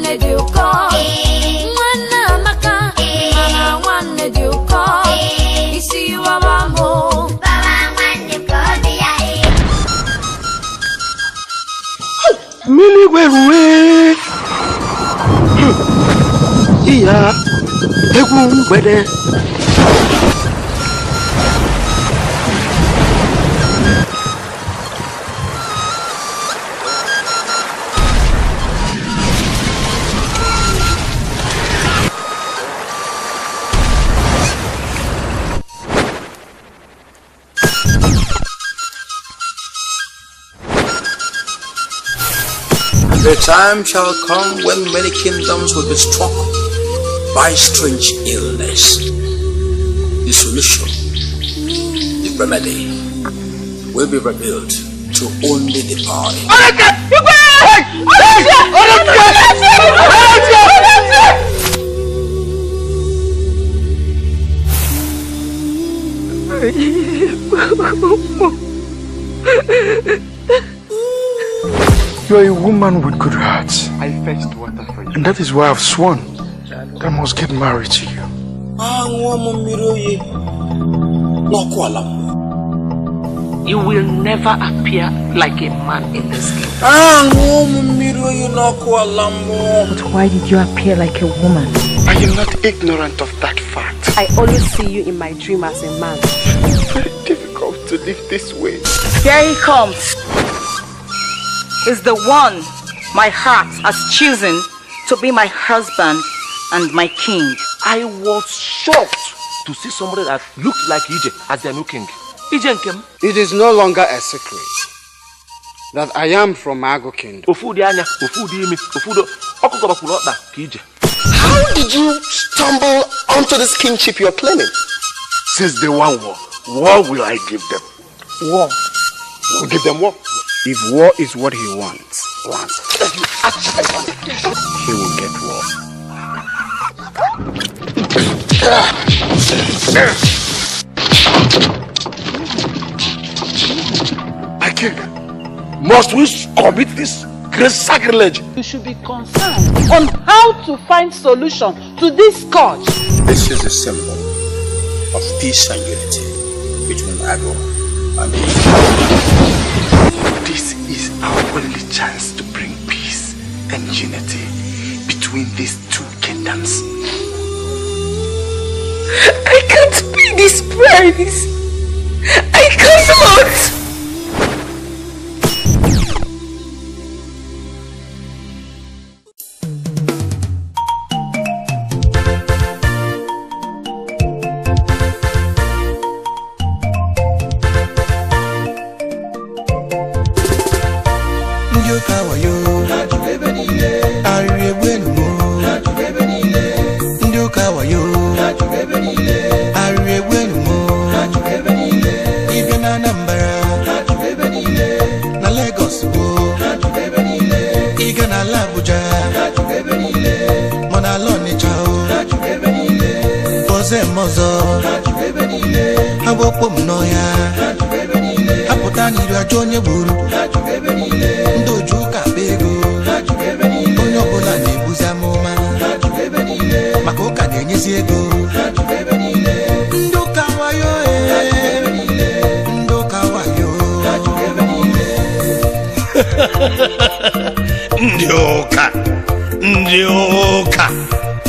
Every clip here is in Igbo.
wanne di uko mwana maka mama wanne di uko isi wa mamo baba wanne ko dia mili weruwe iya egwu mgbede The time shall come when many kingdoms will be struck by strange illness. The solution, the remedy, will be revealed to only the party. You are a woman with good heart. I fetched water for you. And that is why I've sworn that I must get married to you. You will never appear like a man in this game. But why did you appear like a woman? I am not ignorant of that fact. I always see you in my dream as a man. It's very difficult to live this way. Here he comes. Is the one my heart has chosen to be my husband and my king. I was shocked to see somebody that looked like Ije as their new king. Ije Nkem. It is no longer a secret that I am from Mago Kingdom. How did you stumble onto this kingship you're claiming? Since the war, what will I give them? War. We'll give them war. If war is what he wants, he will get war. My king, must we commit this great sacrilege? You should be concerned on how to find solution to this scourge. This is a symbol of peace and unity between Ago and Israel. This is our only chance to bring peace and unity between these two kingdoms. I can't pay this price. I cannot.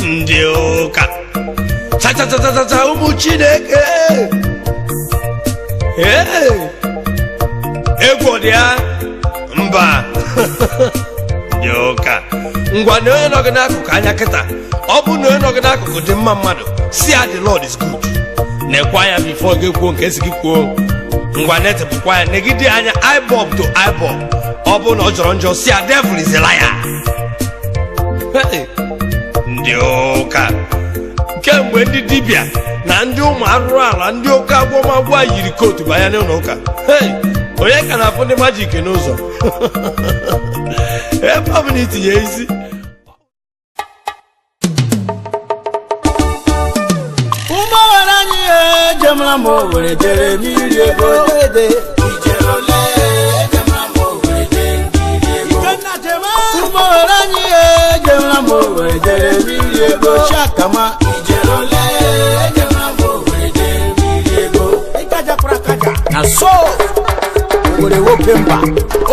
Ndioka cha umu Chineke egwo dia mba Ndioka ngwa na onye nọ gị n'akụkụ anya kịta ọ bụ na onye nọ gị n'akụkụ dị mma mmadụ si ya the Lord is good nekwa ya before gị kwuo nke si gị kwuo ngwa netịpụkwa ya negide anya eyeball to eyeball ọ bụ na ọ jọrọ njọ si ya devil is a liar. Ndioka kemgbe ndị dibịa na ndị ụmụ arụrụ ala ndị oke agwọmagwọ yiri kootu banya n'ụlọ ụka onye ka na-afụ ndị majik n'ụzọ ebe ọ bụ na itinye isi ụmụnwere anyị ejemara m owere jere mmiri ego ijerole ejemara m owere jere mmiri ego ụmụnwere anyị ejemara m were jeremy ego shakama ijerole jamambo were jeremy ego ikaja prakaja na so were wopemba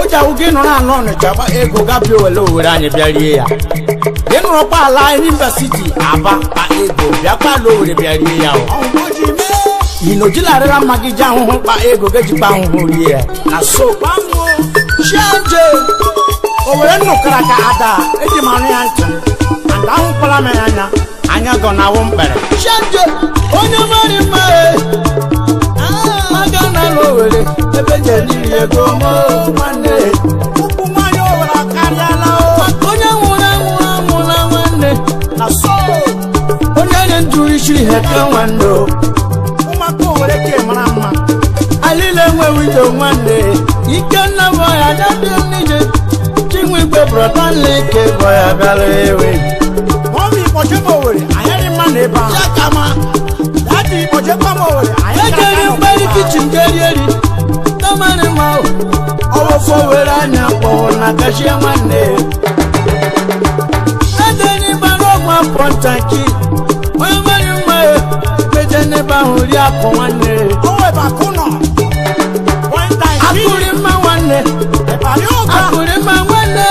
oja ugi no na no jaba ego gabio wele were anye biarie ya denu ropa ala university aba pa ego biapa lo were biarie ya o oji me inojila rera magija ho pa ego geji pa ho rie na so pango shanje owere no kraka ada eji manu ya ntu anda hu pala me anya go na wo mbere shanje onye mari ma magana lo were ebe je ni ego mo nwanne ukwu mayo were akariala o onye nwura nwanne na so onye ne nduri shiri heka nwando umako were ke mara mma alile nwe wido nwanne ike na boya dade nije chinwe gbe brother leke boya balewe momi pojebo were ayari mane ba yakama dadi pojebo mo were ayari mbali kitchen gerieri tamane ma owo fo were anya po na kashie nwanne adeni barogwa pontaki oyo mari mma pejene ba huri apo nwanne owe ba kuno akuri ma nwanne akuri ma nwanne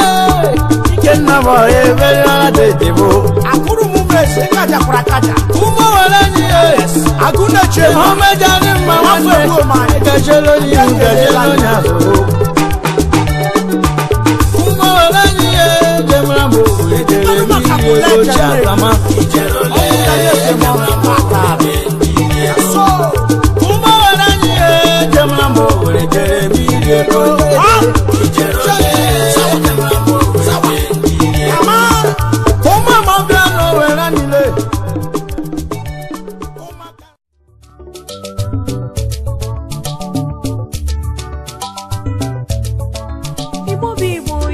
ikenna bo ebere ala debo akuru mu mese kaja prakaja umo wala ni aguna che ho mejani ma nwanne gajelo ni gajelo nya umo wala ni demrambo ejere mi ego chakama ijero le demrambo so umo wala ni demrambo ejere mi ego ijero le demrambo ama koma mabla no wala ni le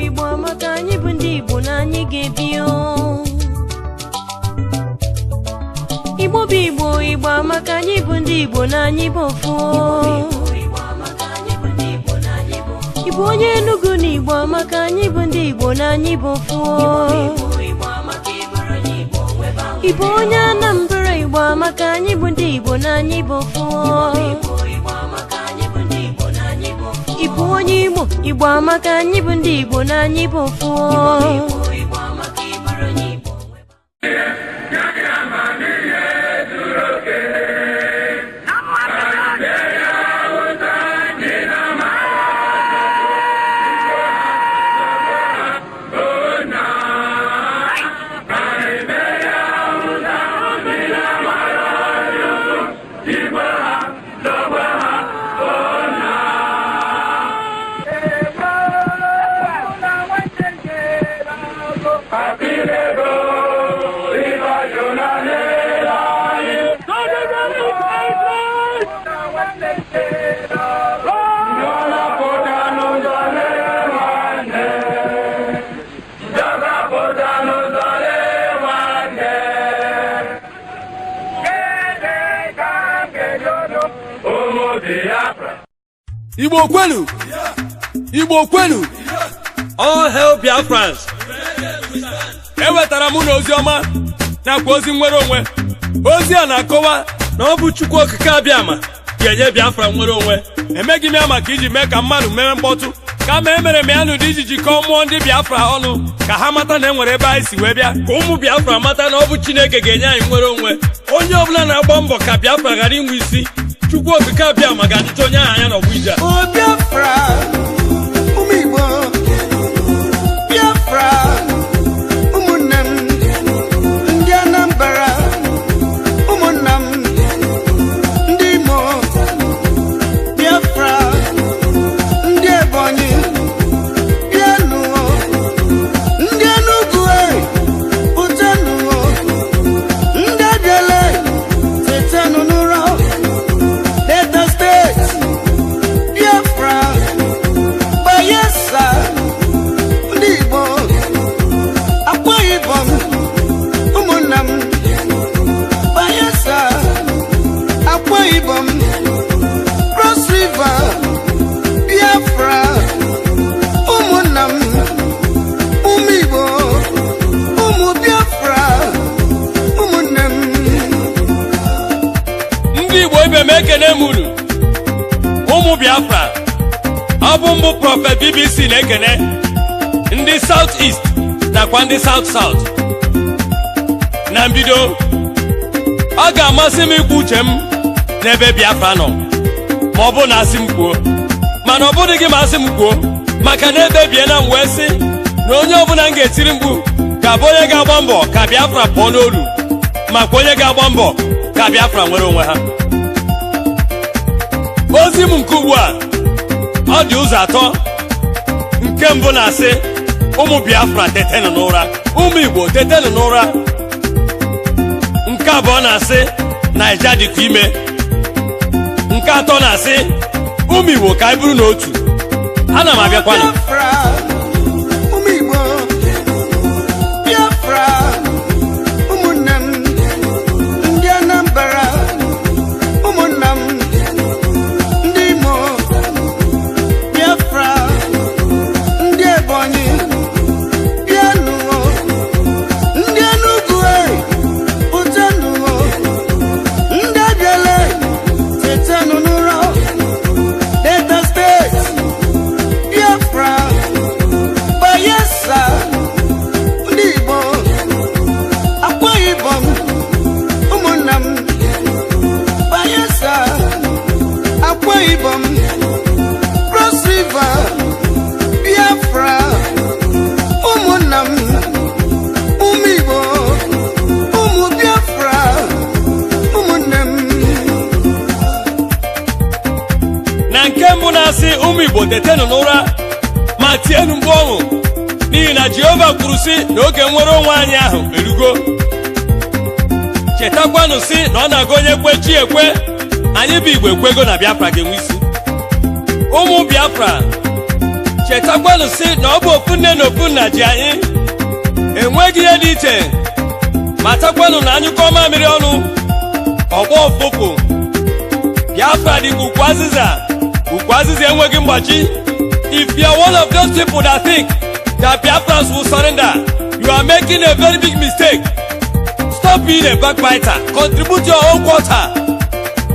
Igbo amaka anyị bụ ndị Igbo na anyị ga-ebio Igbo amaka anyị bụ ndị Igbo na anyị bụ ofu Igbo onye Enugu na Igbo amaka anyị bụ ndị Igbo na anyị bụ ofu Igbo onye Anambra Igbo amaka anyị bụ ndị Igbo na anyị bụ ofu Igbo onye Imo Igbo amaka anyị bụ ndị Igbo na anyị bụ ofu Igbo kwenu all hail Biafrans ewetara mụ na ozi ọma nakwa ozi nwere onwe ozi a na-akọwa na ọ bụ Chukwu okike abịama ga-enye Biafra nwere onwe emeghị m ya maka iji mee ka mmadụ mere mkpọtụ kama emere m ya n'ụdị iji jikọọ mmụọ ndị Biafra ọnụ ka ha mata na enwere ebe anyị si wee bịa ka ụmụ Biafra mata na ọ bụ Chineke ga-enye anyị nwere onwe onye ọbụla na-agba mbọ ka Biafra ghara inwe isi Chukwu okike abịama ga-adịcha onye ahụ anya n'ọgwụ ije Biafra Biafra ụmụnne m ndị Anambra ụmụnna m ndị Imo Biafra ndị Ebonyi bịanụ ndị Enugu pụtanụ ndị Abịale tetanụ n'ụra Delta State Biafra Prophet BBC na-ekene ndị South East nakwa ndị South South. Na mbido ọ ga-amasị m ikwu uche m n'ebe Biafra nọ ma ọ bụ na asị m kwuo, mana ọ bụrụ gị ma asị m kwuo maka na ebe bie na m wee sị na onye ọbụla m ga-etiri mkpu ga-abụ onye ga-agba mbọ ka Biafra pụọ n'olu makwa onye ga-agba mbọ ka Biafra nwere onwe ha. Ozi m nke ugbu a ọ dị ụzọ atọ. Nke mbụ na-asị ụmụ Biafra tetenụ n'ụra, ụmụ Igbo tetenụ n'ụra. Nke abụọ na-asị Naija dịkwa ime. Nke atọ na-asị ụmụ Igbo ka anyị bụrụ n'otu. Ana m abịakwanụ. ụmụ Igbo Biafra ụmụnne m ndị Anambra ụmụnna m ndị Imo Biafra ndị Ebonyi bịanụ ndị Enugu pụtanụ ndị Abịala tetanụ n'ụra Delta State Biafra Bayelsa ndị Igbo Akwa Ibom ụmụnna m Bayelsa Akwa Ibom Cross River Biafra ụmụnna m ụmụ Igbo ụmụ Biafra ụmụnne m. Na nke mbụ na-asị ụmụ Igbo tetenụ n'ụra ma tienụ mkpu ọṅụ n'ihi na Jehova kwuru sị na oge nwere onwe anyị ahụ erugo. Chetakwanụ sị na ọ na-aga onye kwe chi ekwe. Anyị bụ Igbo ekwego na Biafra ga-enwe isi. Ụmụ Biafra chetakwanụ sị na ọ bụ ofu nne na ofu nna ji anyị. Enweghị ihe dị iche. Matakwanụ na anyụkọ mamịrị ọnụ ọgbọ ọfụfụ. Biafra dị ka ukwu azịza. Ukwu azịza enweghị mgbachi. If you are one of those people that think that Biafrans will surrender, you are making a very big mistake. Stop being a backbiter. Contribute your own quota.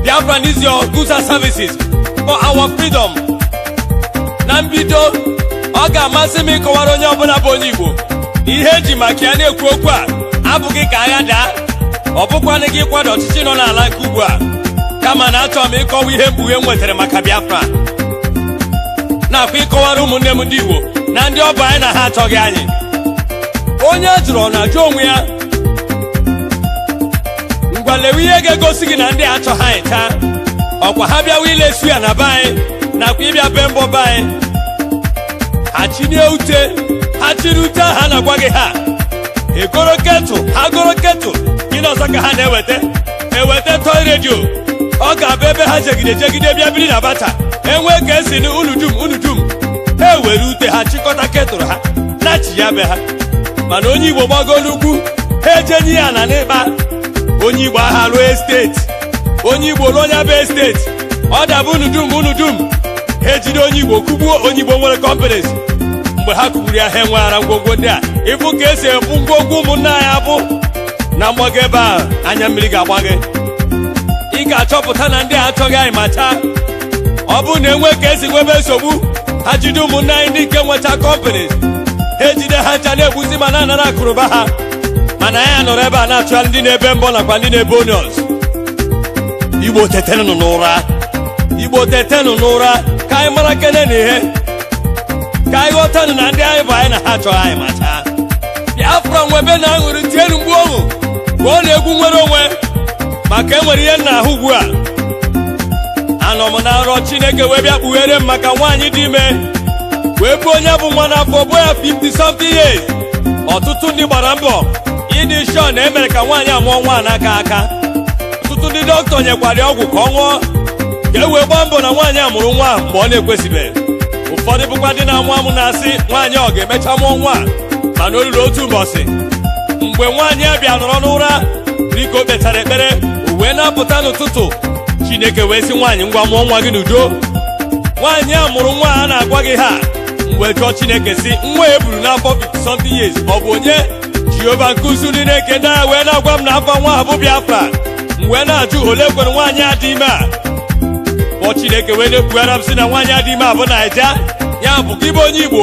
Biafra needs your goods and services for our freedom. Na mbido ọ ga-amasị m ịkọwara onye ọbụla bụ onye Igbo ihe eji maka ya na-ekwu okwu a abụghị ka agha daa, ọ bụkwanụ gị ịkwado ọchịchị nọ n'ala nke ugbu a, kama na achọrọ m ịkọwa ihe mkpughe m nwetara maka Biafra, nakwa ịkọwara ụmụnne m ndị Igbo na ndị ọbụ anyị na ha achọghị anyị. Onye jụrụ ọ na-ajụ onwe ya, ngwa lewe ihe ga-egosi gị na ndị achọghị anyị taa. Ọkwa ha bịawa ilesu ya na be anyị nakwa ịbịa be mbọ be anyị. Ha chinye ute, ha chiri ute ha na-agwa gị ha egoro ketụl, ha goro ketụl gịnị ọzọ ka ha na-eweta toy redio. Ọ ga-abụ ebe ha jegide bịa biri na bata enwe ka esi na unu dum ha ewere ute ha chịkọta ketụl ha na-achị ya be ha. Mana onye Igbo gbago n'ugwu ha ejenye ya na n'ịkpa. Onye Igbo aha ruo esteti, onye Igbo ruo onye be esteti, ọ dabụ unu dum ha ejide onye Igbo kugbuo onye Igbo nwere companies. Mgbe ha kugburu ya ha enweghara ngwongwo ndị a. Ịbụ ka esi ebu ngwongwo ụmụnne anyị abụ na mgbago ebe a anya mmiri ga-agba gị. Ị ga-achọpụta na ndị a achọghị anyị ma chaa. Ọ bụrụ na enwe ka esi nwebe nsogbu ha jide ụmụnne anyị ndị nke nwecha companies, ha ejide ha ncha na-egbuzi ma na-anara akụrụba ha. Mana ya nọrọ ebe a na-achụgharị ndị na-ebe mbọ nakwa ndị na-ebe onions. Igbo tetenụ n'ụra, Igbo tetenụ n'ụra ka anyị mara kene na ihe, ka anyị ghọtanụ na ndị anyị bụ anyị na ha achọghị anyị ma chaa. Biafra nwebe na aṅụrị tienụ mgbu ọṅụ ka ọ na-egwu nwere onwe maka enwere ihe nna ahụ ugbu a. Anọ m na nrọ Chineke wee bịa kpughere m maka nwaanyị dị ime wee bụ onye bụ nwa n'afọ bụ ya 50-something years. Ọtụtụ ndị gbara mbọ ịdị shọ na emere ka nwaanyị amụọ nwa n'aka aka. Ọtụtụ ndị dọkịta nyekwara ya ọgwụ ka ọ ṅụọ ka e wee gbaa mbọ na nwaanyị amụrụ nwa mgbe ọ na-ekwesịbeghị. Ụfọdụ bụkwa dị na-amụ amụ na-asị nwaanyị ọ ga-emecha mụọ nwa, mana o ruru otu ụbọchị mgbe nwaanyị a bịa nọrọ n'ụra dịka o kpechara ekpere o wee na-apụta n'ụtụtụ. Chineke wee sị nwaanyị ngwa mụọ nwa gị n'udo. Nwaanyị a mụrụ nwa a na-agwa gị ha mgbe jụọ Chineke sị nwa e buru n'afọ 50-something years ọ bụ onye? Jehova nke usu ndị na-eke ndị agha wee na-agwa m na afọ nwa ha bụ Biafra. M wee na-ajụ ole kwere nwaanyị a dị ime a. Kpọọ Chineke wee na-ekwugara m sị na nwaanyị a dị ime a bụ Naija, ya ya bụ gị bụ onye Igbo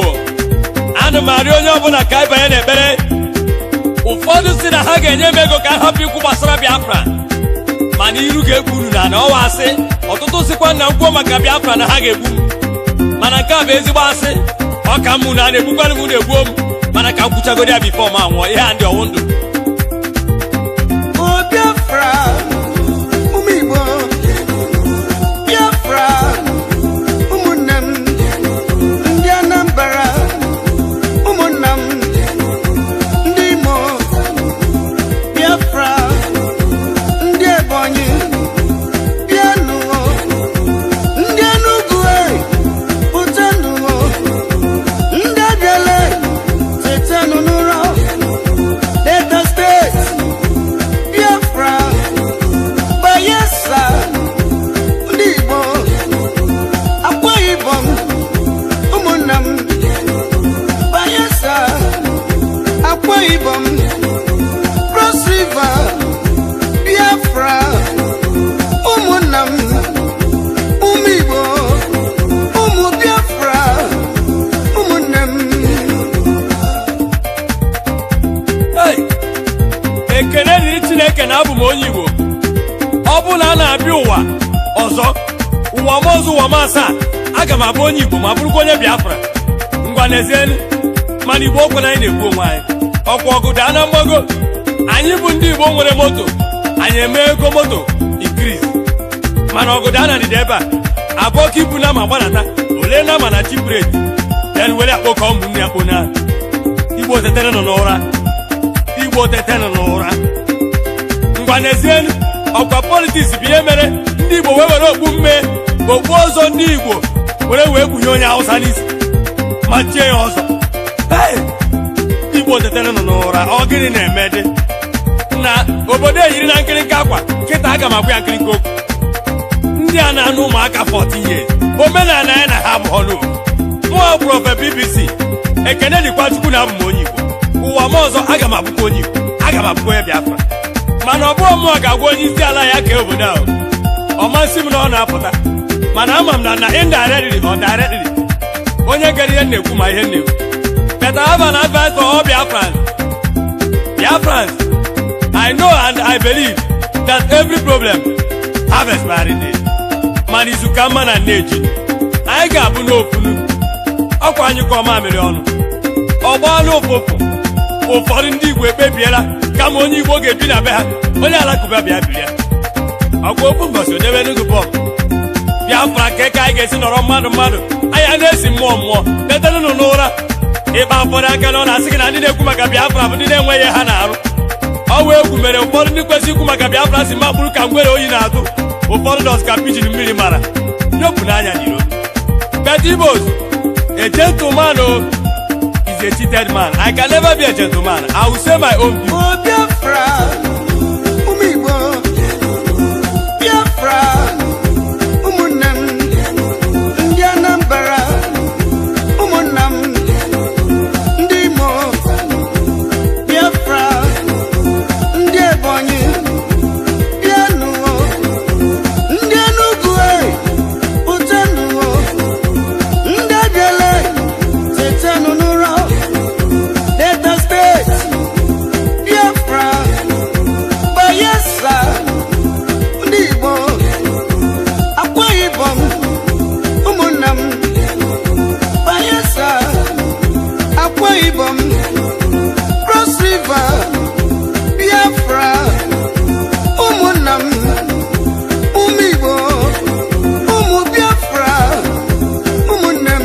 ana m arịọ onye ọbụla ka anyị banye n'ekpere. Ụfọdụ si na ha ga-enye m ego ka m hapụ ikwu gbasara Biafra mana iru ga-egbu unu na ọwa asị. Ọtụtụ sikwa na nkwuo maka Biafra na ha ga-egbu m mana nke a bụ ezigbo asị. Ọ ka mụ na a na-egbukwanụ m na-egbuo m mana ka m kwuchagoro ya bifo m anwụọ ihe a ndị ọwụ ndụ. Biafra ụmụ Igbo, Biafra ụmụnne m ndị Anambra, ụmụnna m ndị Imo, Biafra ndị Ebonyi, bịanụ ndị Enugu pụtanụ, ndị Abịala tetanụ n'ụra, Delta State, Biafra, Bayelsa, ndị Igbo, Akwa Ibom, ụmụnna m, Bayelsa, Akwa Ibom, Cross River, Biafra, ụmụnna m, ụmụ Igbo, ụmụ Biafra, ụmụnne m. Ekene dịrị Chineke na abụ m onye Igbo. Ọ bụ na a na-abịa ụwa ọzọ ụwa m ọzọ ụwa m asaa aga m abụ onye Igbo ma bụrụkwa onye Biafra. Ngwa n'ezienu mana Igbo okwe na anyị na-egbu onwe anyị. Ọkwa ọgụ daa na mgbago. Anyị bụ ndị Igbo nwere moto anyị eme ego moto increase mana ọgụ daa na ndịda ebe a abụọ ka ibu na ma gbanata ole na ma na chipret ya were akpọkọ ụmụnne ya kpona. Igbo tetere nọ n'ụra, Igbo tetere n'ụra. Ngwa n'ezienu ọkwa politiks bụ ihe mere ndị Igbo wee were okpu mme okpu ọzọ ndị Igbo wee kpunye onye Hausa n'isi ma chie ya ọzọ. Igbo tetere nọ n'ụra. Ọ gịnị na-eme dị na obodo eyiri na nkịrịnka akwa kịta aga m agwa ya nkịrịnka okwu. Ndị a na-anụ ụmụaka 14 years omenala ya na ha bụ ọnụ. Mụọ prọfe BBC Ekene dịkwa Chukwu na abụ m onye Igbo. Ụwa m ọzọ aga m abụkwa onye Igbo, aga m abụkwa onye Biafra mana ọ bụghị mmụọ ga-agwa onye isi ala ya kee obodo ahụ. Ọ masị m na ọ na-apụta mana ama m na indirectly or directly onye gere ihe na-ekwu ma ihe na-ekwu. But I have an advice for all Biafrans. Biafrans, I know and I believe that every problem have expiry date. Man izu ka mma na nneji anyị ga-abụ n'ofunu ọkwa anyị ka ọma mere ọnụ. Ọ gbaala ụfụfụ ụfọdụ ndị Igbo ekpebiela kama onye Igbo ga-ebi na be ha onye Alakụba bịa biri ya. Ọkwa okwu mbọsị odebe n'ugwu bọmbụ Biafra ka anyị ga-esi nọrọ mmadụ anya na-esi mmụọ tetenụ n'ụra. Ịkpa ụfọdụ aka na ọ na-asị gị na ndị na-ekwu maka Biafra bụ ndị na-enweghị ha na-arụ. Ọ wee egwu mere ụfọdụ ndị kwesịrị ikwu maka Biafra si makpụrụ ka ngwere oyi na-atụ. Ụfọdụ dọs ka pijin mmiri mara nyopụ n'anya n'iro. But Igbos, a gentleman is a cheated man. I can never be a gentleman. I will say my own view. Biafra ụmụ Igbo, Biafra ụmụnne m ndị Anambra, ụmụnna m ndị Imo, Biafra ndị Ebonyi, bịanụ ndị Enugu pụtanụ, ndị Abịala tetanụ n'ụra, Delta State, Biafra, Bayelsa ndị Igbo, Akwa Ibom, ụmụnna m, Bayelsa, Akwa Ibom, Cross River, Biafra, ụmụnna m, ụmụ Igbo, ụmụ Biafra, ụmụnne m.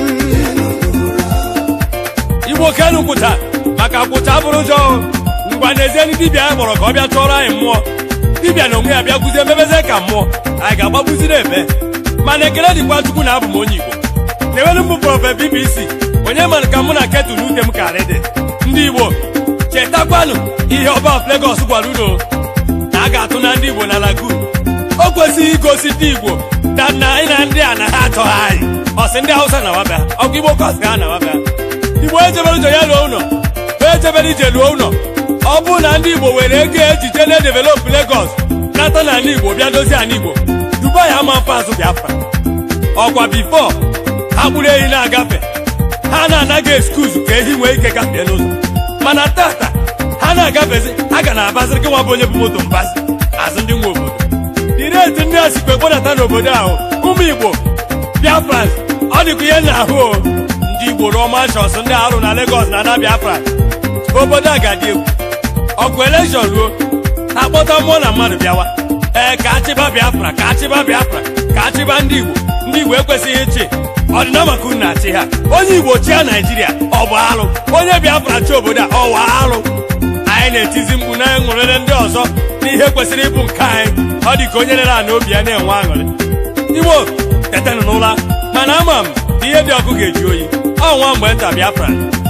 Igbo kenu kwụcha maka kwụcha bụrụ njọ. Ngwa n'ezienu dibịa ya kpọrọ ka ọ bịa chọrọ anyị mmụọ. Dibịa na onwe ya bịa guzie mebeze ka mmụọ anyị ga-agbagbuziri ebe. Mana ekele dịkwa Chukwu na abụ m onye Igbo. N'ewelu mbụ prọfe BBC onye mana ka mụ na ketụl ute m karị dị. Ndị Igbo chetakwanụ ihe ọba of Lagos gwara unu na a ga-atụ na ndị Igbo na lagoon. O kwesịghị igosi ndị Igbo na anyị na ndị a na ha achọghị anyị. Ọ sị ndị Hausa na wabịa ọkwa Igbo kọs ka ha na wabịa. Igbo ejebere ụjọ ya lụọ ụlọ ejebere ije lụọ ụlọ. Ọ bụrụ na ndị Igbo were ego ejiche na-edevelop Lagos nata na ala Igbo bịa dozie ala Igbo Dubai ama mfe azụ Biafra. Ọkwa bifo ha gburu ehi na-agafe a ga-eskuzu ka ehi nwee ike gafee n'ụzọ mana tata ha na-agafezi ha ga na-abaziri gị nwa bụ onye bụ moto mbazi azụ ndị nwe obodo direti ndị a sikwa ekpodata n'obodo ahụ ụmụ Igbo Biafra ọ dịkwa ihe na-ahụ ndị Igbo rụọ manshọns ndị arụ na Lagos na na Biafra obodo a ga-adị egwu ọgụ elekshọn ruo ha kpọta mmụọ na mmadụ bịawa ka achịba Biafra ka achịba Biafra ka achịba ndị Igbo ekwesịghị ịchị ọdịna maka unu na-achị ha onye Igbo chịa Naijiria ọ bụ alụ onye Biafra chi obodo a ọwa alụ anyị na-etizi mkpu na-enwerere ndị ọzọ n'ihe kwesịrị ịbụ nke anyị ọ dị ka onye lere ana obi ya na-enwe aṅụrị Igbo tetanụ n'ụra mana ama m ihe dị ọkụ ga-eji oyi ọnwa mgbe nta Biafra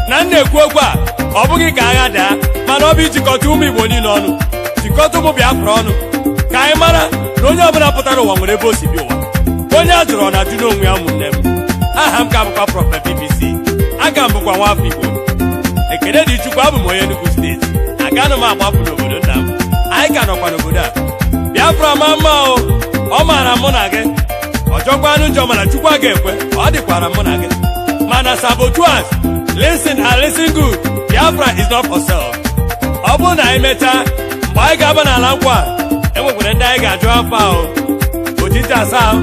na m na-ekwu okwu a ọ bụghị ka agha daa mana ọ bụ ijikọta ụmụ Igbo niile ọnụ jikọta ụmụ Biafra ọnụ ka anyị mara na onye ọbụla pụtara ụwa nwere ebe o si bi ụwa onye a jụrụ ọ na-ajụ n'onwe ya ụmụnne m aha m ka bụkwa Prọfet BBC aga m bụkwa nwafọ Igbo ekele dị Chukwu abụ m onye Enugu steeti agaghị m agbapụ n'obodo nna m anyị ka nọkwa n'obodo a Biafra ma mma o ọ maara mụ na gị ọjọkwanụ njọ mana Chukwu a ga-ekwe ọ dịkwara mụ na gị mana sabotuas listen and listen good Biafra is not for sale ọ bụrụ na anyị mechaa mgbe anyị ga-aba n'ala nkwa enwekwara ndị anyị ga-ajụ afọ ahụ otiti asaa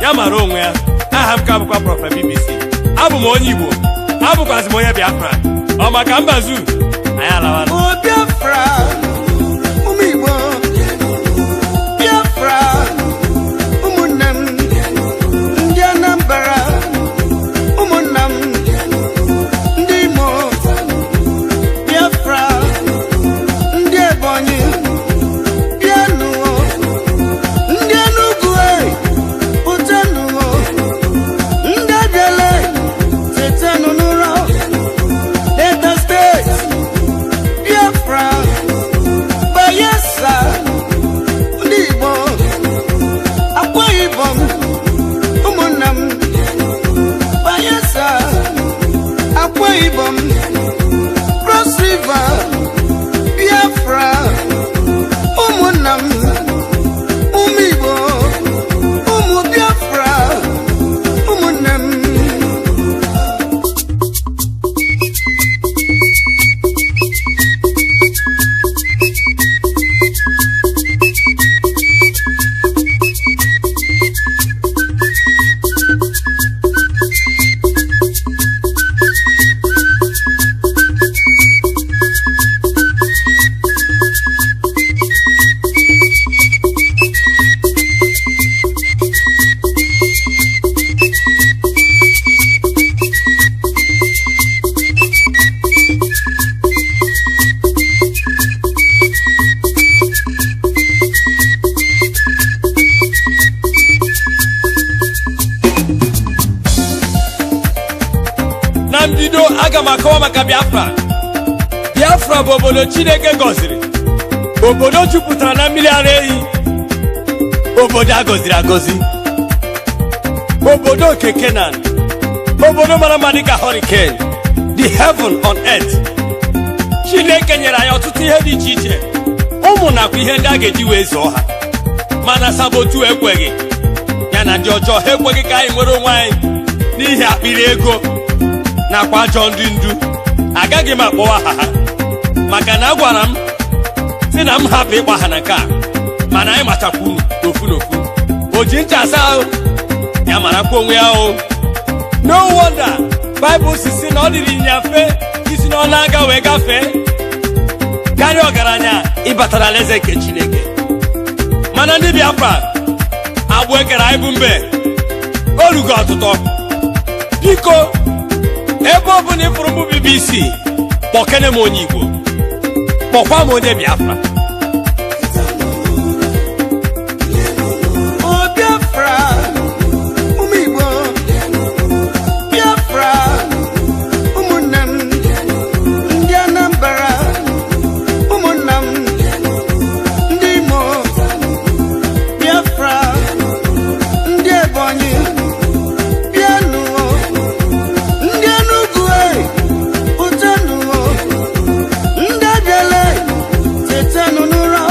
ya mara onwe ya aha m ka bụkwa Prọfet BBC abụ m onye Igbo abụkwazị m onye Biafra ọ maka mbazu anyị alawala Biafra ụmụ Igbo Biafra ụmụnne m ndị Anambra ụmụnna m ndị Imo Biafra ndị Ebonyi bịanụ ndị Enugu pụtanụ ndị Abịala tetanụ n'ụra Delta State Biafra Bayelsa ndị Igbo Akwa Ibom ụmụnna m Bayelsa Akwa Ibom Cross River Biafra ụmụnna m ụmụ Igbo ụmụ Biafra ụmụnne m na mbido aga m akọwa maka Biafra bụ obodo Chineke gọziri obodo jupụtara na mmiri ara ehi obodo a gọziri agọzi obodo nke Kenan obodo mara mma dịka hurricane the heaven on earth Chineke nyere anyị ọtụtụ ihe dị iche iche ụmụ nakwa ihe ndị a ga-eji wee zụọ ha mana sabotu ekweghị ya na ndị ọjọọ ha ekweghị ka anyị nwere onwe anyị n'ihi akpịrị ego nakwa ajọ ndị ndu agaghị m akpọwa aha ha maka na agwara m si na m hapụ ịgba ha na nke a mana anyị machakwu n'ofu n'ofu o ji ncha asa ahụ ya marakwa onwe ya o no wonder Bible si na ọ dịrị ịnyịnya mfe isi na ọ na-aga wee gafee karịa ọgaranya ịbatara alaeze nke Chineke mana ndị Biafra agbụ ekere anyị bụ mbe o rugo ọtụtụ biko ebe ọ bụla ịfụrụ mbụ BBC kpọkene m onye Igbo kpọkwa m onye Biafra Biafra ụmụ Igbo Biafra ụmụnne m ndị Anambra ụmụnna m ndị Imo Biafra ndị Ebonyi bịanụ ndị Enugu pụtanụ ndị Abịala tetanụ n'ụra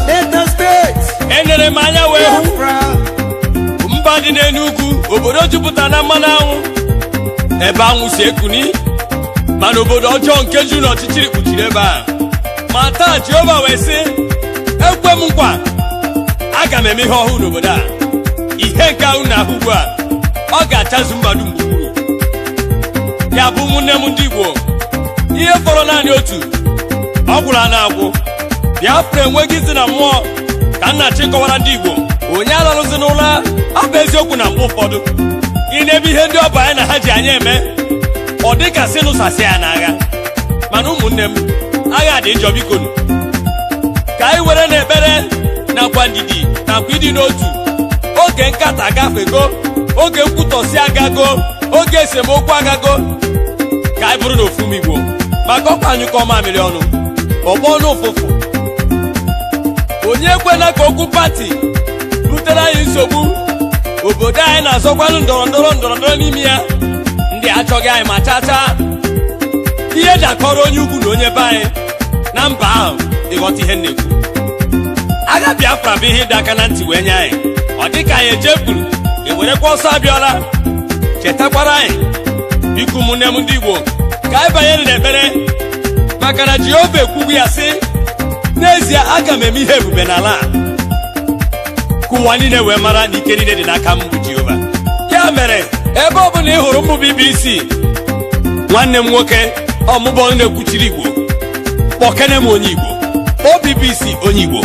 Delta State enyere m anya wee hụ mba dị n'Enugu obodo jupụtara na mmanụ anwụ ebe anwụ si ekuni mana obodo ọjọọ nke ju na ọchịchịrị kpuchiri ebe a ma taa Jehova wee sị ekwe m nkwa aga m eme ihe ọhụụ n'obodo a ihe nke ahụ na ahụ ugbu a ọ ga-achazu mmadụ gburugburu ya bụ ụmụnne m ndị Igbo ihe fọrọ naanị otu ọ gwụrụ na-agwụ Biafra enweghịzi na mmụọ ka nna chịkọwara ndị Igbo onye alarụzi n'ụlọ ọ bụ eziokwu na mgbe ụfọdụ ị na-ebe ihe ndị ọba anyị na ha ji anya eme ọ dịka sị nụsasị ya n'agha mana ụmụnne m agha dị njọ bikonu ka anyị were na ekpere nakwa ndidi nakwa ịdị n'otu oge nkata agafego oge nkwutọsị agago oge esemokwu agago ka anyị bụrụ n'ofu Igbo maka ọkwa anyụkọ mamịrị ọnụ ọgbọ n'ụfụfụ onye ekwela ka okwu pati butere anyị nsogbu obodo anyị na-azọkwanụ ndọrọndọrọ n'ime ya ndị achọghị anyị ma chacha ihe ji akọrọ onye ugwu na onye be anyị na mba ahụ ịghọta ihe na-ekwu agha Biafra bụ ihe ịdọ aka na ntị wee nye anyị ọ dịka anyị echefuru ewerekwa ọsọ abịala chetakwara anyị biko ụmụnne m ndị Igbo ka anyị banyere n'ekpere maka na Jehova ekwugwu ya sị n'ezie aga m eme ihe ebube n'ala a ka ụwa niile wee mara na ike niile dị n'aka m bụ Jehova ya mere ebe ọ bụla ị hụrụ mbụ BBC nwanne m nwoke ọmụbọ na-ekwuchiri Igbo kpọkene m onye Igbo o BBC onye Igbo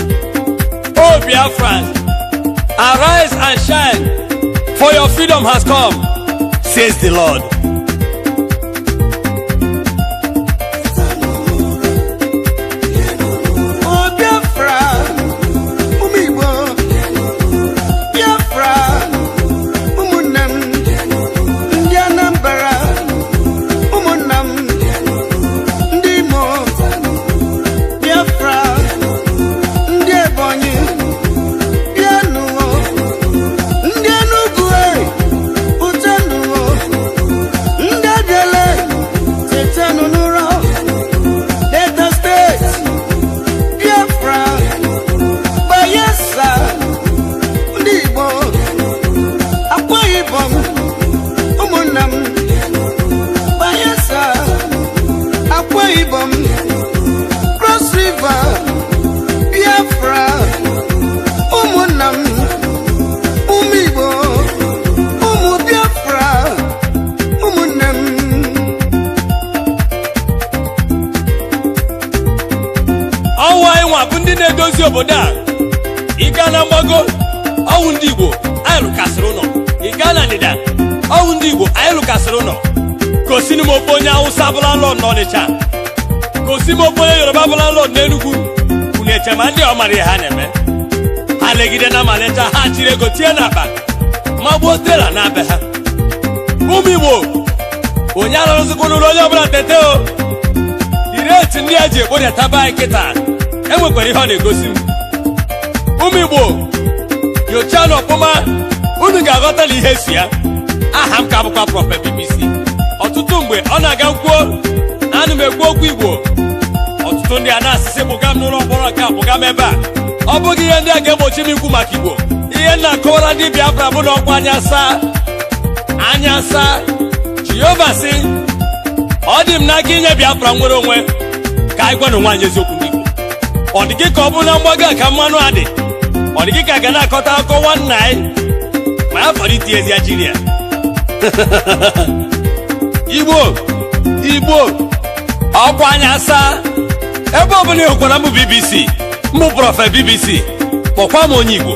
o Biafra arise and shine for your freedom has come says the Lord. na-edozi obodo a ịga na mgbago ọwụ ndị Igbo anyị lụkasịrị ụlọ ịga na ndịda ọwụ ndị Igbo anyị lụkasịrị ụlọ gosi m ofe onye Awụsa bụla lọd n'Ọnịcha gosi m ofe onye Yoruba bụla lọd n'Enugu unu eche ma ndị ọmara ihe ha na-eme ha legide na malịcha ha chiri ego tie n'akpa ma gbuo tela na be ha ụmụ Igbo onye arụzikwa n'ụlọ onye ọbụla tete o ireti ndị a ji ekpodata be anyị kịta enwekwara ihe ọ na-egosi m ụmụ Igbo nyochaa n'ọkpụma unu ga-aghọta na ihe si ya aha m ka bụkwa Prọfet BBC ọtụtụ mgbe ọ na-aga nkwuo ana m ekwu okwu Igbo ọtụtụ ndị a na-asịsị bụga m n'ụlọ mkpọrọ nke abụga m ebe a ọ bụghị ihe ndị a ga-egbochi m ikwu maka Igbo ihe na-akọwara ndị Biafra bụ na ọkwa anya saa Jehova sị ọ dị m n'aka inye Biafra nwere onwe ka anyị gwa na nwaanyị eziokwu ndị Igbo ọ dị gị ka ọ bụ na mgbago a ka mmanụ adị ọ dị gị ka ga na-akọta akụkọ nwanne anyị ma ya fọrọ iti ezi Naịjirịa Igbo ọkwa anya asaa ebe ọ bụla ị hụkwara mbụ BBC mbụ Prọfet BBC kpọkwa m onye Igbo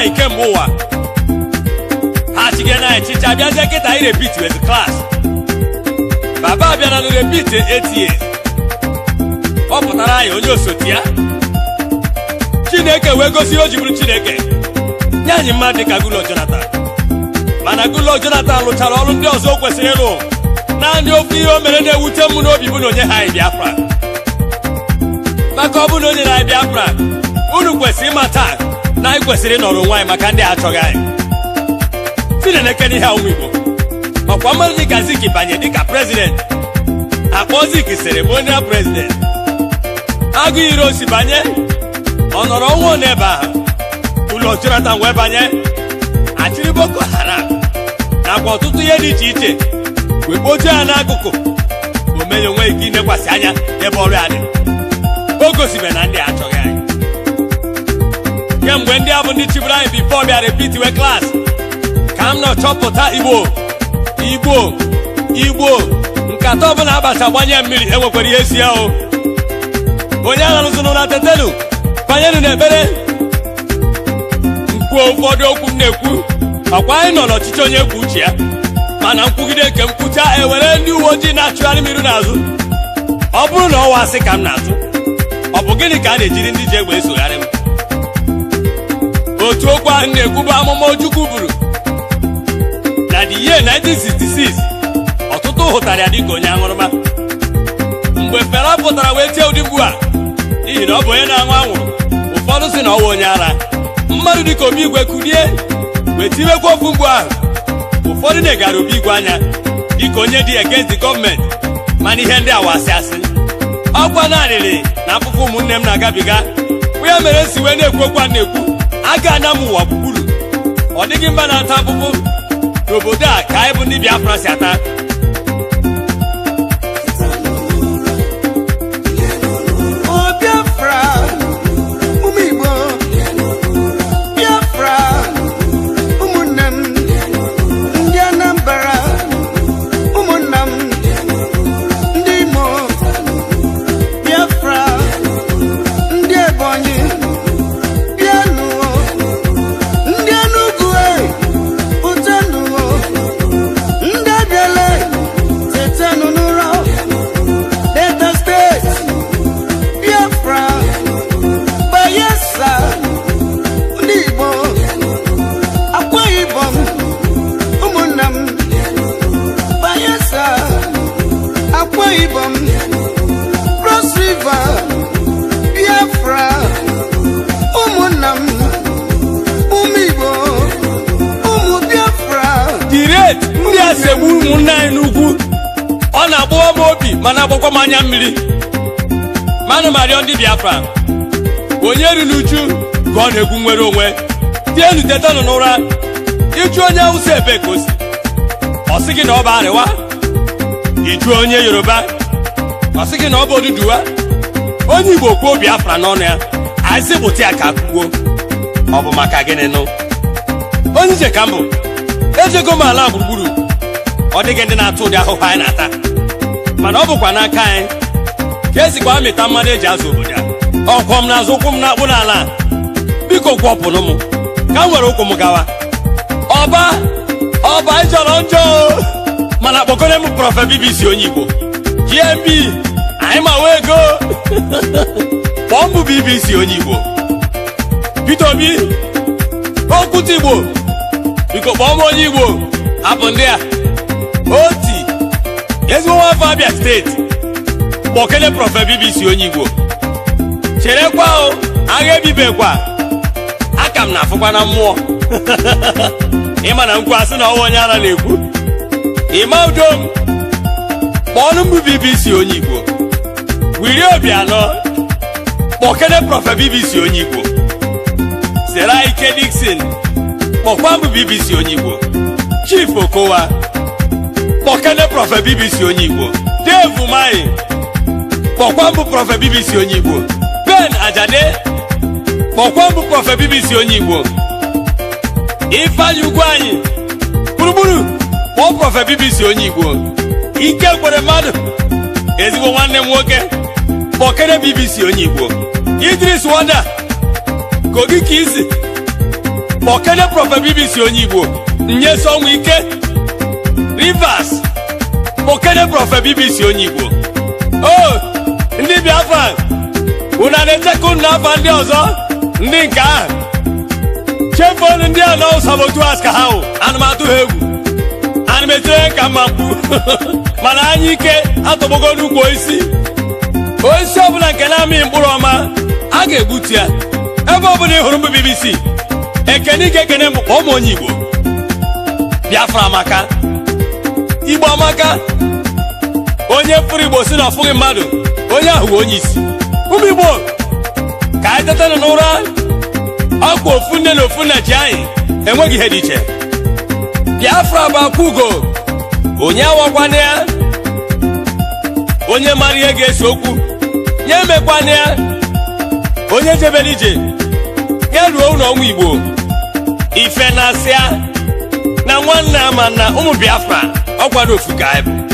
anyị kemgbe ụwa ha chige na echicha abịazie kịta anyị repeat with class baba abịara na repeat 8 years ọ pụtara anyị onye osote ya Chineke wee gosi o ji bụrụ Chineke nye anyị mmadụ dịka Goodluck Jonathan mana Goodluck Jonathan lụchara ọrụ ndị ọzọ o kwesịrị ịlụ naanị ofu ihe o mere na-ewute m n'obi bụ na onye ha anyị Biafra maka ọ bụ na onye na anyị Biafra unu kwesịrị ịmata na anyị kwesịrị ịnọrọ onwe anyị maka ndị achọghị anyị Chineke n'ihe ụmụ Igbo ọkwa mmadụ dịka Zik banye dịka prezident akpọ Zik ceremonial president Agụ Ironsi banye ọ nọrọ ọnwa n'ebe ahụ Goodluck Jonathan wee banye achịrị Boko Haram nakwa ọtụtụ ihe dị iche iche wee kpojuo ya n'akụkụ o menye onwe ike inekwasị anya ebe ọrụ ya dị o gosibe na ndị achọghị anyị kemgbe ndị a bụ ndị chịbụrụ anyị bifo bịa repeat we klas ka m na-achọpụta Igbo nkata ọbụla abacha gbanye mmiri enwekwara ihe si ya o onye arụzụnụ na tetelu banyenu n'ekpere mkwuo ụfọdụ okwu m na-ekwu ọkwa anyị nọ n'ọchịchị onye kwuo uche ya mana nkwugide nke mkwucha ewere ndị uwe ojii na-achụgharị mmiri n'azụ ọ bụrụ na ọwa asị ka m na-atụ ọ bụ gịnị ka a na-ejiri ndị ji egbe esogharị m otu okwu ahụ na-ekwu bụ amụma Ojukwu buru na the year 1966 ọtụtụ hụtara ya dịka onye aṅụrụma mgbe Fela pụtara wee tie ụdị mgbu a n'ihi na ọ bụ onye na-aṅụ anwụrụ ụfọdụ si na ọ bụ onye ara mmadụ dịka Obi Igwe kulie wee tiwekwa ofu mgbu ahụ ụfọdụ na-egara Obi Igwe anya dịka onye dị against the gọọmenti mana ihe ndị awasị asị ọkwa narịrị na afụfụ ụmụnne m na-agabiga ya mere si wee na-ekwu okwu a na-ekwu a ga-anya m ụwa gburugburu ọ dịghị mba na-ata afụfụ n'obodo a ka anyị bụ ndị Biafra si ata segbu ụmụnne anyị n'ugwu ọ na-agbawa m obi mana agbakwa m anya mmiri manụ marịọ ndị Biafra onye ru n'uchu ka ọ na-egwu nwere onwe tienu tetanụ n'ụra ịjụ onye Hausa ebe ka o si ọ sị gị na ọ bụ Arịwa ịjụ onye Yoruba ọ sị gị na ọ bụ Oduduwa onye Igbo kwuo Biafra n'ọnụ ya azị pụta ya ka akwụgwo ọ bụ maka gịnị nụ onye ije ka m bụ ejego m ala gburugburu ọ dịghị ndị na-atụ ụdị ahụhụ anyị na-ata mana ọ bụkwa n'aka anyị ka esikwa amịta mmadụ eji azụ obodo ya ọkwọ m n'azụ ụkwụ m na-akpụ n'ala biko kwọpụnụ m ka m were ụkwụ m gawa ọba anyị chọrọ njọ mana kpọkọrọ m prọfe BBC onye Igbo GMB anyị ma wee ego kpọọ mbụ BBC onye Igbo Peter Obi okwuta Igbo biko kpọọ m onye Igbo hapụ ndị a oti ezigbo nwafọ Abia steeti kpọkele prọfe BBC onye Igbo cherekwa o agha ebibekwa aka m na-afụkwa na mmụọ ịma na nkwu asị na ọwa onye ara na-ekwu ịma udom kpọọnụ mbụ BBC onye Igbo Wiri Obianọ kpọkele prọfe BBC onye Igbo Seraike Dixon kpọkwa mbụ BBC onye Igbo Chief Okowa kpọkele prọfe BBC onye Igbo Dave Umahi kpọkwa mbụ prọfe BBC onye Igbo Ben Ajade kpọkwa mbụ prọfe BBC onye Igbo Ifeanyi Ugwuanyi gburugburu kpọọ prọfe BBC onye Igbo Ike kwere mmadụ ezigbo nwanne m nwoke kpọkele BBC onye Igbo Idris Wanda Kogi Kizi Bokene Prophet BBC onye Igbo nye sonwu ike. Rivers Bokene Prophet BBC onye Igbo. Oh, ndị Biafra una na-echekwa na afa ndị ọzọ ndị nke ahụ chefonu ndị a na sabotu aska ha anụmatụ ha egwu anụmetere ka mma mkpu mana anyị ike atọgbogo n'ugwu osisi ọbụla nke na-amị mkpụrụ ọma a ga-egbutu ya ebe ọbụla ị hụrụ mbụ BBC ekene ike ekene ụmụ onye Igbo Biafra amaka Igbo amaka onye fụrụ Igbo si na ọfụghị mmadụ onye ahụ bụ onye isi ụmụ Igbo ka anyị tetara n'ụra ọkwa ofu nne na ofu nna ji anyị enweghị ihe dị iche Biafra bụ akwa ugo onye awakwana ya onye mara ihe ga-esi okwu nye emekwana ya onye jebere ije ya ruo ụlọ ọnwụ Igbo ife na-asịa na nwanne ama na ụmụ Biafra ọkwado ofu ka anyị bụ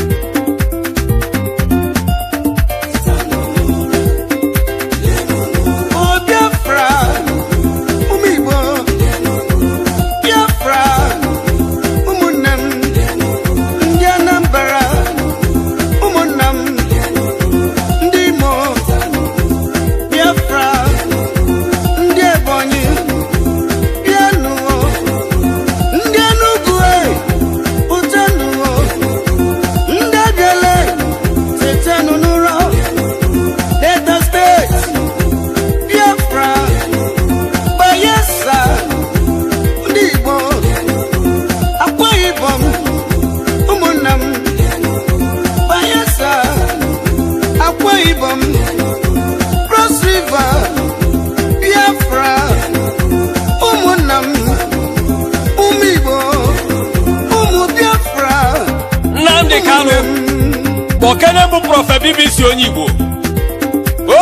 Bokene bụ Prophet BBC onye Igbo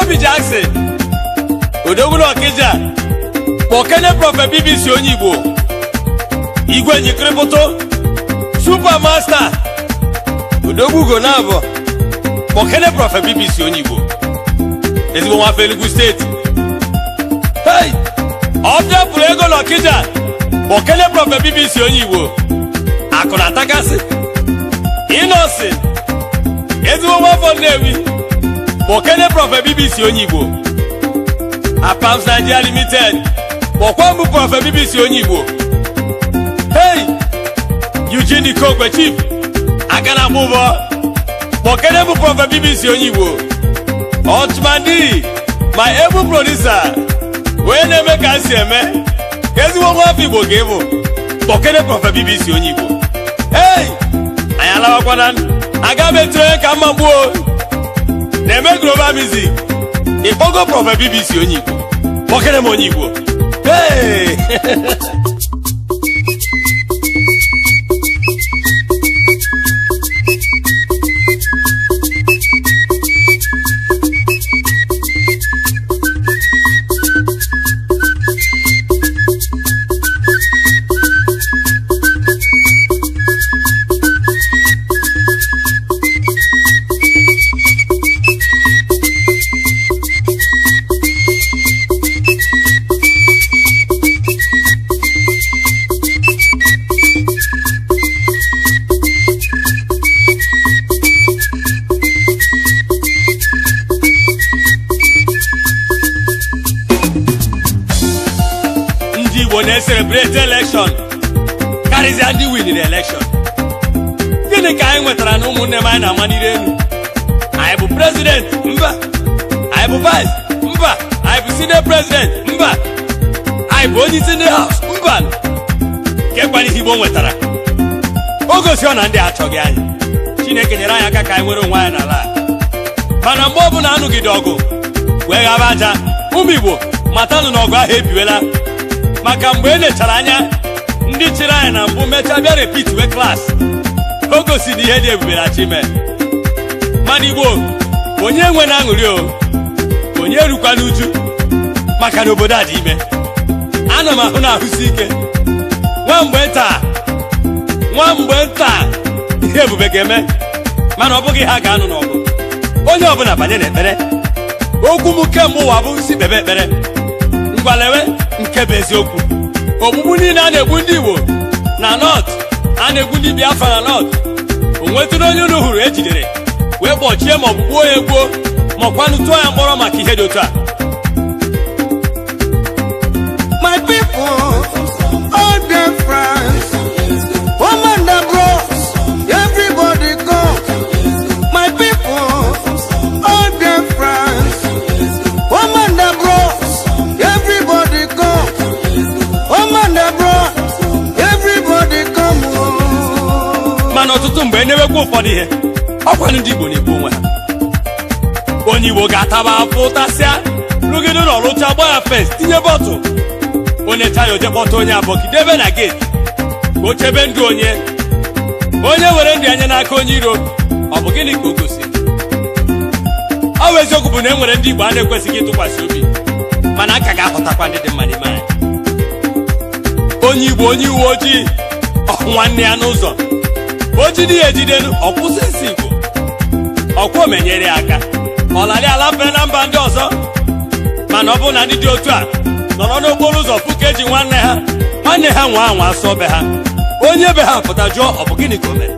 Obi Jackson Odogwulu Okija Bokene Prophet BBC onye Igbo Igwe Nyikributo Supermaster Odogwu Gonabo Bokene Prophet BBC onye Igbo ezigbo nwafe Enugu State Hey Ọbịa pụrụ ego n'Okija Bokene Prophet BBC onye Igbo akụna atakasị Innocent ezigbo nwafọ Nnewi Bokene Prophet BBC onye Igbo Apams Nigeria Limited bọkwa mbụ Prophet BBC onye Igbo Hey Eugene Kokwe Chief Agana Mụbọ Bokene bụ Prophet BBC onye Igbo Otmandi my able producer wee na-eme ka si eme ezigbo nwafọ Igbo ga-ebu Bokene Prophet BBC onye Igbo Hey anyị alawakwana aga metere ka mma gbuo na-eme global music ikpogo Prophet BBC onye Igbo Bokene m onye Igbo Hey celebrate election carries and win the election gịnị ka anyị nwetara na ụmụnne m anyị na-amanire elu anyị bụ president mba anyị bụ vice mba anyị bụ senate president mba anyị bụ onye isi ndị house mba nke kwara ihe Igbo nwetara o gosi ọ na ndị achọghị anyị Chineke nyere anyị aka ka anyị nwere onwe anyị n'ala mana mgbe ọbụla anụgide ọgụ wee ghaba aja ụmụ Igbo matanụ na ọgụ ahụ ebiwela maka mgbe elechara anya ndị chịrị anyị na mbụ mechaa bịa repeat we class o gosi na ihe dị ebubere achime mana Igbo onye nwe na aṅụrị o onye rukwa n'uju maka na obodo a dị ime ana m ahụ na ahụsi ike nwa mgbe nta ihe ebube ga-eme mana ọ bụghị ha ga-anụ n'ọgụ onye ọbụla banye n'ekpere okwu m kemgbe ụwa bụ si kpebe ekpere ngwalewe nke bụ eziokwu ogbugbu niile a na-egbu ndị Igbo na North a na-egbu ndị Biafra na North onwetụrụ onye unu hụrụ ejidere wee kpọchie ma ọ bụ gbuo ya egbuo ma ọkwanụ tụọ ya mkpọrọ maka ihe dị otu a. My people, all their friends, women and bros, everybody come. My people, all their friends, women and bros, everybody come. Women and bros, everybody come. Mana ọtụtụ mgbe na-ewekwa ụfọdụ ihe ọkwanụ ndị Igbo na-egbu onwe ha. Onye Igbo ga-ataba afọ ụtasịa rugide ụlọ rụcha gba ya fes tinye bọtụ onye chayo je kpọta onye abọgidebe na gate ka o chebe ndụ onye were ndị anya n'aka onye iro. Ọ bụ gịnị ka o gosi? Ọ bụ eziokwu bụ na e nwere ndị Igbo a na-ekwesịghị ịtụkwasị obi mana aka ga-ahụtakwa ndị dị mma n'ime anyị. Onye Igbo onye uwe ojii nwanne ya n'ụzọ o jide ya ejidenu ọ kwụsị nsị Igbo ọkwa omenyere ya aka ọ larị ala mfe na mba ndị ọzọ. Mana ọ bụ na ndị dị otu a nọrọ n'okporo ụzọ fụ ka eji nwanne ha nwa anwa asọ be ha onye be ha pụta jụọ ọ bụ gịnị ka o mere.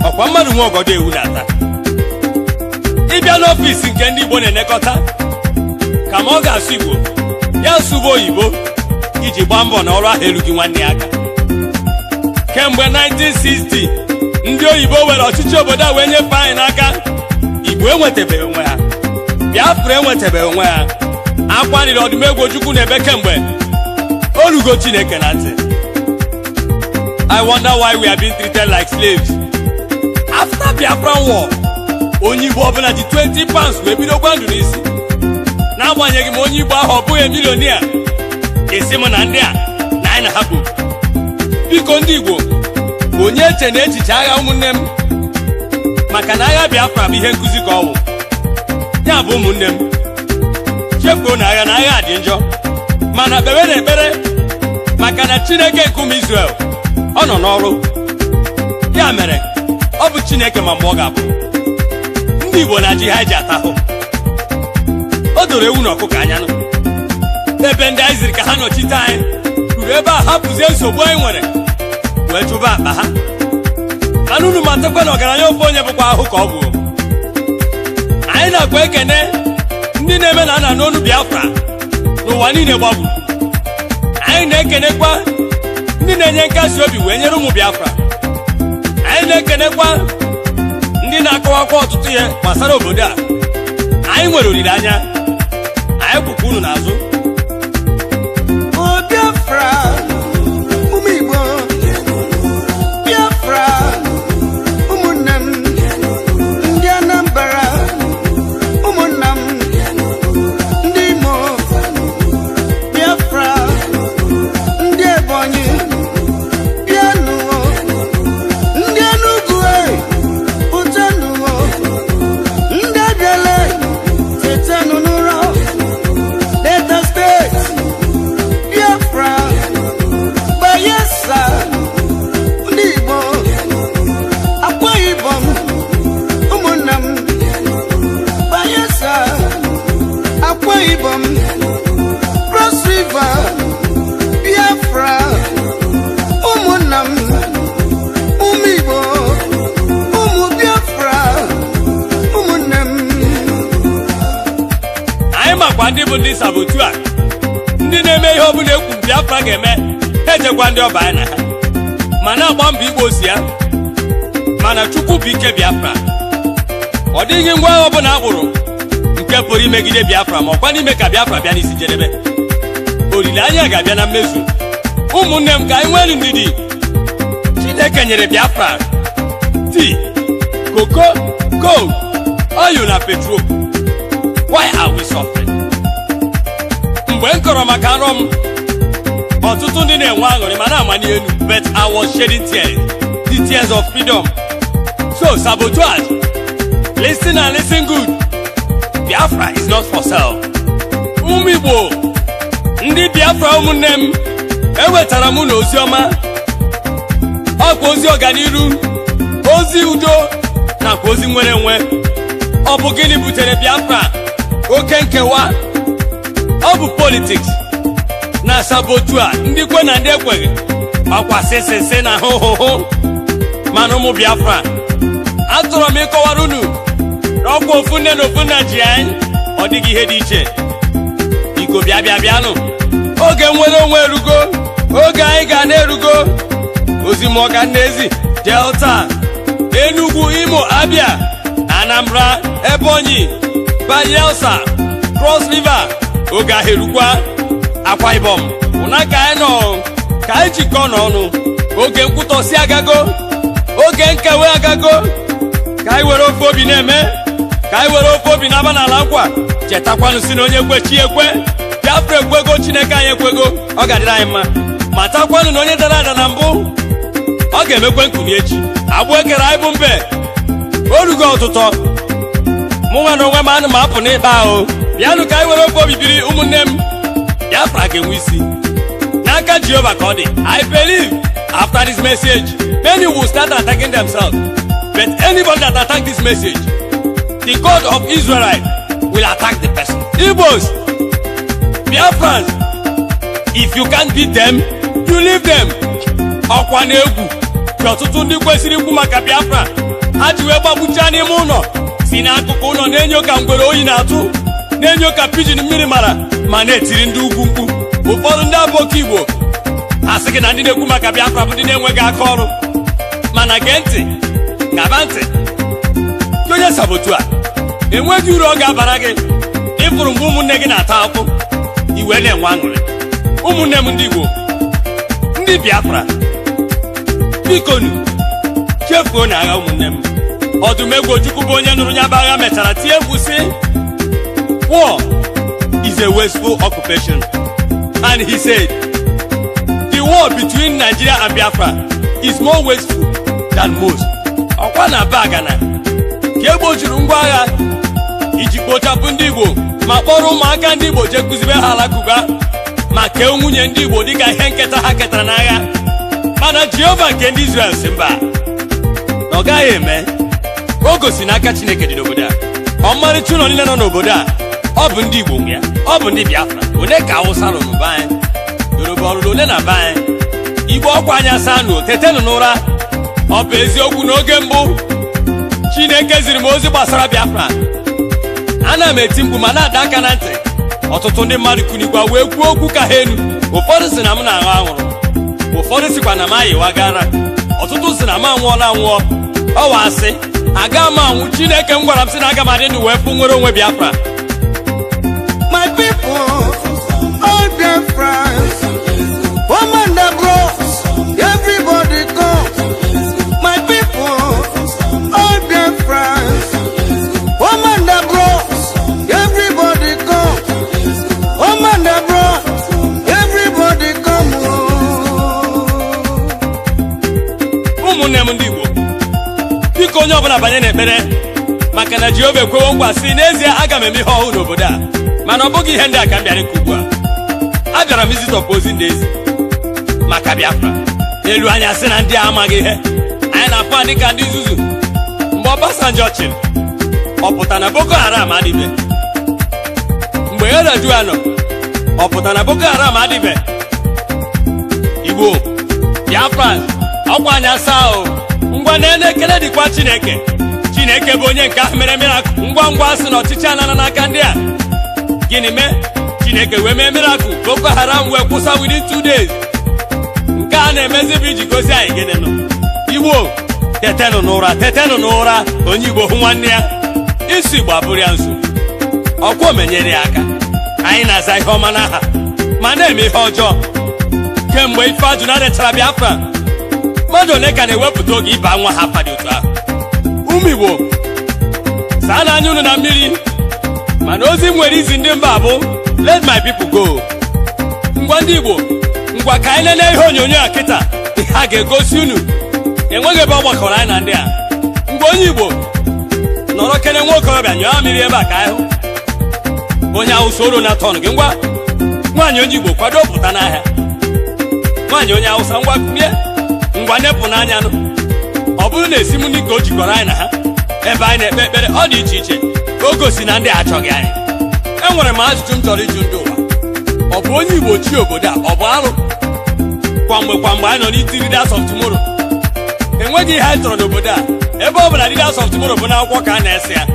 Ọkwa mmadụ nwe ọgọdọ ewu na-ata ịbịa n'ọfisi nke ndị Igbo na-enekọta ka ma ọ ga-asụ Igbo ya sụba oyibo iji gbaa mbọ na ọrụ ahụ erughị nwanne ya aka. Kemgbe 1960 ndị oyibo were ọchịchị obodo a wee nyefee anyị n'aka, Igbo enwetabeghị onwe ha, Biafra enwetabeghị onwe ha. Akwaniri ọdụmegwu Ojukwu na-ebe kemgbe olugo Chineke na ntị. I wonder why we are being treated like slaves. After Biafran War, onye Igbo ọbụla ji 20 pounds wee bidokwa ndụ n'isi. N'agbanyeghị m onye Igbo ahụ ọ bụghị milionia, esi m na ndị a na anyị na-ahapụ. Biko ndị Igbo, onye eche na echiche agha ụmụnne m, maka na agha Biafra bụ ihe nkụzi ka ọ wụ. Ya bụ ụmụnne m, chefuo na agha dị njọ mana kpewe na ekpere maka na Chineke nke ụmụ Israel ọ nọ n'ọrụ. Ya mere ọ bụ Chineke ma mgbe ọ ga-abụ. Ndị Igbo na-ji ha eji ata ahụ. O doro ewu na ọkụkọ anya nụ ebe ndị anyị ziri ka ha nọchite anyị ruru ebe a hapụzie nsogbu anyị nwere wee jụba akpa ha. Mana unu matakwa na ọgaranya ofe onye bụkwa ahụ ka ọ bụ. Anyị na-akwa ekene ndị na-eme na ana n'onu Biafra n'ụwa niile gbagbu. Anyị na-ekenekwa ndị na-enye nkasi obi wee nyere ụmụ Biafra. Anyị na-ekenekwa ndị na-akọwakwa ọtụtụ ihe gbasara obodo a. Anyị nwere olileanya, anyị kwụkwa unu n'azụ. Biafra, ụmụ Igbo, Biafra, ụmụnne m, ndị Anambra, ụmụnna m, ndị Imo, Biafra, ndị Ebonyi, bịanụ, ndị Enugu, pụtanụ, ndị Abịala, tetanụ n'ụra, Delta State, Biafra, Bayelsa, ndị Igbo, Akwa Ibom, ụmụnna m, Bayelsa, Akwa Ibom, Cross River, Biafra, ụmụnna m, ụmụ Igbo, ụmụ Biafra, ụmụnne m. Anyị makwa ndị bụ ndị sabotu a, ndị na-eme ihe ọbụla ekwu Biafra ga-eme ha ejekwa ndị ọba anyị na ha ma na-agba mbọ Igbo si ya. Mana Chukwu bụ ike Biafra. Ọ dịghị ngwa agha ọbụla akpụrụ nke pụrụ imegide Biafra ma ọkwa n'ime ka Biafra bịa n'isi jedebe. Olileanya ga-abịa na mmezu. Ụmụnne m, ka anyị nwee ndidi. Chineke nyere Biafra tii, koko, gold, oil na petrol. Why are we suffering? Mgbe m kọrọ maka arọ m, ọtụtụ ndị na-enwe aṅụrị ma na-amanye elu, but I was shedding tears, the tears of freedom. So sabotage, listen and listen good. Biafra is not for sale. Ụmụ Igbo, ndị Biafra ụmụnne m, ewetara m n'ozi ọma. Ọkwa ozi ọganiru, ozi udo nakwa ozi nwere enwe. Ọ bụ gịnị butere Biafra? Oke nkewa. Ọ bụ politics na sabotu a ndị kwe na ndị ekweghị ọkwa sịsịsị na hụhụhụ mana ụmụ Biafra atụrụ m ịkọwara unu na ọkwa ofu nne na ofu nna ji anyị ọ dịghị ihe dị iche biko bịanụ oge nwere onwe erugo oge anyị ga na-erugo Ozimọga Nnezi Delta Enugu Imo Abia Anambra Ebonyi Bayelsa Cross River oge ahụ erukwa Akwa Ibom ụna ka anyị nọ ka anyị jikọ n'ọnụ oge nkwụtọsi agago oge nkewe agago ka anyị were ofe obi na-eme ka anyị were ofe obi na-aba n'ala nkwa chetakwanụ si na onye kwechi ekwe Biafra ekwego Chineke anyị ekwego ọ ga-adịrị anyị mma matakwanụ na onye dara ada na mbụ ọ ga-emekwe nkuni echi agbụ ekere anyị bụ mbe orugo ọtụtụ mụ nwa na onwe m anụ ma apụ n'ịkpa ahụ bịanụ ka anyị were ofe obi biri ụmụnne m Biafra ga-enwe isi n'aka Jehova ka ọ dị. I believe after this message many will start attacking themselves, but anybody that attack this message, the God of Israel will attack the person. Igbos, Biafrans, if you can't beat them, you leave them. Ọkwa na-egwu ka ọtụtụ ndị kwesịrị ikwu maka Biafra ha ji wee gbagbucha n'ime ụlọ si n'akụkụ ụlọ na-enyo ka ngwere oyi na-atụ na-enyo ka pidgin mmiri mara ma na-etiri ndị ugwu mkpu. Ụfọdụ ndị abụọka Igbo asị gị na ndị na-ekwu maka Biafra bụ ndị na-enweghị aka ọrụ mana gee ntị ngaba ntị onye sabotu a enweghị uru ọ ga-abara gị ịfụrụ mgbe ụmụnne gị na-ata akwụ iwe na-enwe aṅụrị. Ụmụnne m ndị Igbo ndị Biafra bikonu chefuo na agha ụmụnne m. Ọdụmegwu Ojukwu bụ onye nụrụ ya bụ agha mechara tie egwu sị war is a wasteful occupation, and he said the war between Nigeria and Biafra is more wasteful than most. Ọkwa na bagana ka egbojuru ngwa agha iji kpochapụ ndị Igbo ma kpọrọ ụmụaka ndị Igbo jee kụzibe ha alakụba ma kee nwunye ndị Igbo dịka ihe nketa ha ketara n'agha. Mana Jehova nke ndị Israel si mba na ọ gaghị eme. O gosi n'aka Chineke dị n'obodo a ọmarịcha ụlọ niile nọ n'obodo a ọ bụ ndị Igbo nwe ya, ọ bụ ndị Biafra. Ole ka Hausa rụrụ be anyị, Yoruba ọrụrụ ole na be anyị, Igbo ọkwa anya sanụ tetenụ n'ụra. Ọ bụ eziokwu n'oge mbụ Chineke ziri m ozi gbasara Biafra ana m eti mkpu ma na-ada aka na ntị. Ọtụtụ ndị mmadụ kunikwa wee kwuo okwu ka ha enu. Ụfọdụ si na m na-aghọ anwụrụ, ụfọdụ sikwa na m ayịwagara, ọtụtụ si na m anwụọla anwụọ. Ọwa asị aga m anwụ. Chineke m gwara m sị na aga m adị ndụ wee fụ nwere onwe Biafra. My people, all Biafrans, women and bros, everybody come. My people, all Biafrans, women and bros, everybody come. Women and bros, everybody come. Ụmụnne m ndị Igbo biko onye ọbụla banye n'ekpere maka na Jehova ekwewo nkwa si n'ezie aga m eme ihe ọhụụ n'obodo a, mana ọ bụghị ihe ndị a ka m bịara ikwu ugbu a. Abịara m izitọpụ ozi ndị ezi maka Biafra elu anya sị na ndị a amaghị ihe. Anyị na-afụ adị ka ndị nzuzu. Mgbe Obasanjo chịrị ọ pụta na Boko Haram adịbe, mgbe Yar'Adua nọ ọ pụta na Boko Haram adịbe. Igbo Biafra ọkwa anya saa o ngwa na ekele dịkwa Chineke. Chineke bụ onye nke ahụ mere miracle ngwa ngwa sị na ọchịchị anana n'aka ndị a. Gịnị mee? Chineke wee mee miracle Boko Haram wee kwụsa within 2 days. Nke a na-emezi bụ iji gosi anyị gịnị nọ. Igbo tetenụ n'ụra, tetenụ n'ụra. Onye Igbo hụ nwanne ya isi gbabụrụ ya nso ọkwa omenyere ya aka. Anyị na-aza ihe ọma n'aha ma na-eme ihe ọjọọ. Kemgbe ife ajụ na-adịchara Biafra mmadụ ole ka na-ewepụta oge ịba nwa ha afa dị otu ahụ. Ụmụ Igbo saa n'anya unu na mmiri, mana ozi nwere izi ndị mba bụ let my people go. Ngwa ndị Igbo ngwa ka anyị lelee ihe onyonyo a kịta ha ga-egosi unu enweghị ebe ọ gbakọrọ anyị na ndị a. Mgbe onye Igbo nọrọ kene nwa okorobịa nyụọ mmiri ebe a ka anyị hụ onye Hausa olu na tọn gị. Ngwa nwaanyị onye Igbo kwado pụta n'ahịa. Nwaanyị onye Hausa ngwa kumie ngwa nepụ n'anya nụ. Ọ bụrụ na esi m ndị ka o jikọrọ anyị na ha ebe anyị na-ekpe ekpere ọ dị iche iche. O gosi na ndị achọghị anyị. Enwere m ajụjụ m chọrọ ịjụ ndị ụwa. ọ bụ onye Igbo chi obodo a ọ bụ alụ kwamgbe anyị nọ n'iti Leaders of Tomorrow enweghị ihe anyị chọrọ n'obodo a ebe ọ bụla Leaders of Tomorrow bụ n'akwụkwọ ka a na-ese ya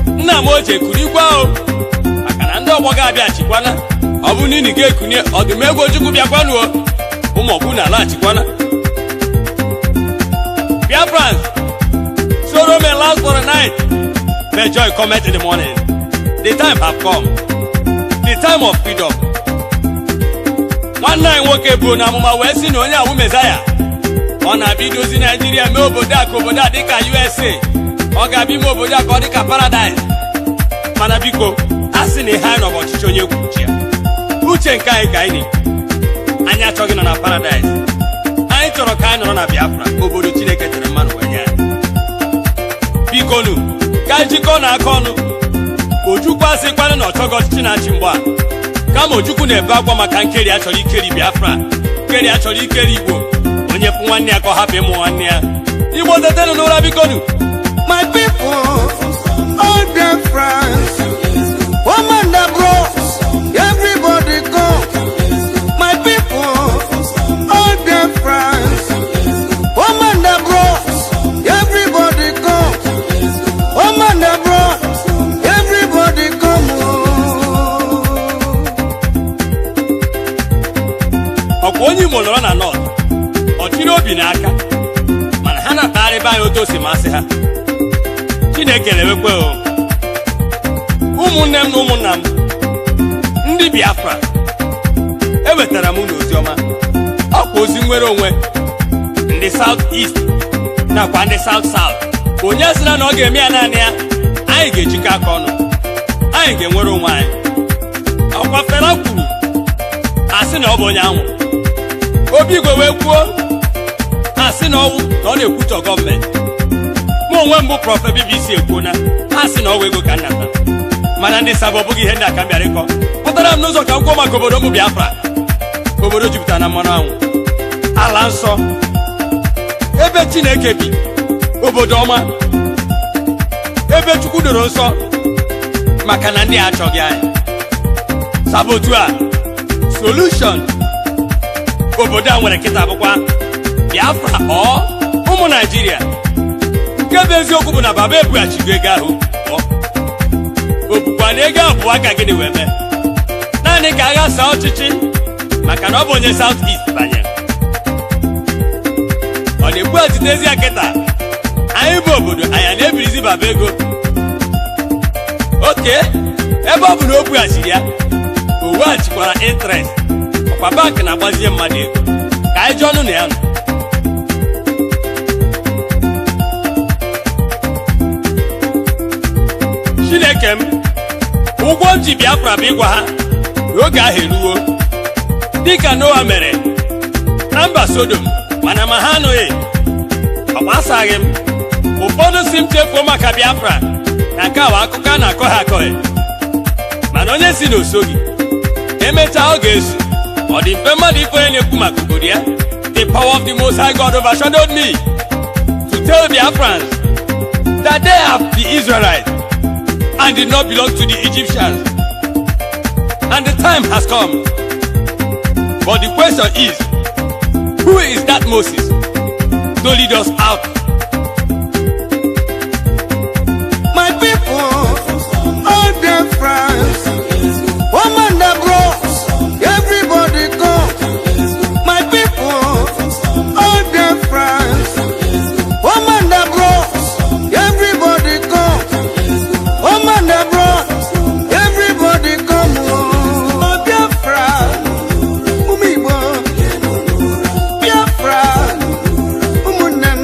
nna m ochie kuru igwe ahụ maka na ndị ọgbọ ga-abịachikwana ọ bụ n'ini ga-ekunye ọdụmegwu Ojukwu bịakwanuo ụmụ ọgbụ na alaghachikwana Biafrans sorrow may last for a night may joy cometh in the morning. The time have come, the time of freedom. Nwanne anyị nwoke bụ na amụma wee sị na onye awụ Mezaya ọ na-abịa idozi Naijiria mee obodo a ka obodo a dịka USA ọ ga-abịa ime obodo a ka ọ dịka Paradise mana biko a sị na ihe anyị nọ bụ ọchịchị onye kwuo uche ya uche nke anyị ka anyị anyị achọghị nọ na Paradise anyị chọrọ ka anyị nọrọ na Biafra obodo Chineke tere mmanụ wee nye anyị biko nu ka anyị jikọọ na aka ọnụ Ojukwu asịkwana na ọ chọghị ọchịchị na-achị mgbe a kama Ojukwu na-ebe akwa maka nkeri a chọrọ ikeri Biafra nkeri a chọrọ ikeri Igbo onye fụ nwanne ya ka ọ hapụ ịmụ nwanne ya Igbo tetenụ n'ụra bikonu My people, all their friends, woman that bros, everybody come. My people, all their friends, woman that bros, everybody come. Woman that bros, everybody come. Ọkwa onye Imo nọrọ na North ọ chịrị obi n'aka mana ha na-akpagharịba anyị otu o si masị ha Chineke na-ewekwe ụmụnne m na ụmụnna m ndị Biafra ewetara m n'ozi ọma ọkwa ozi nwere onwe ndị South East nakwa ndị South South onye sịra na ọ ga-eme ya naanị ya anyị ga-ejikọ aka ọnụ anyị ga-enwere onwe anyị ọkwa Fela kwuru asị na ọ bụ onye anwụ Obi Igwe wee kwuo asị na ọwụ na ọ na-ekwutọ gọọmenti mụ onwe mbụ prọfe BBC ekwuona asị na ọwụ ego ka nnata mana ndị Saba ọ bụghị ihe ndị aka m bịara ịkọ pụtara m n'ụzọ ka m kwuo maka obodo m Biafra obodo jupụtara na mmanụ anwụ ala nsọ ebe Chineke bi obodo ọma ebe Chukwu doro nsọ maka na ndị achọghị anyị Saba otu a solution obodo a nwere kịta bụkwa Biafra ọ ụmụ Naijiria nke bụ eziokwu bụ na baba ebughachigo ego ahụ o bukwa na ego abụọ aka gịnị wee mee naanị ka agha saa ọchịchị maka na ọ bụ onye South East banyere ọ na-ebughachitezi ya kịta anyị bụ obodo anyị na-ebirizi baba ego oke ebe ọ bụ na o bughachiri ya o weghachikwara interest ọkwa bankị na-agbazie mmadụ ego ka anyị ji ọnụ na ya nọ Chineke m ụgwọ ji Biafra bụ ịgwa ha n'oge ahụ eruwo dịka Noa mere na mba Sodom mana ma ha anụghị ọ gbasaghị m ụfọdụ si m chefuo maka Biafra na nke ahụ akụkọ a na-akọ ha akọghị mana onye si na osoghị emechaa ọ ga-ezu ọ dị mfe mmadụ ife onye na-ekwu maka obodo ya the power of the Most High God overshadowed me to tell Biafrans that they have the Israelites and did not belong to the Egyptians and the time has come but the question is who is that Moses to lead us out? My people, all their friends, woman that bros, everybody come. My people, all their friends, woman that bros, everybody come. Woman that bros, everybody come. Oh, Biafra, Umibo, Biafra, Umunem,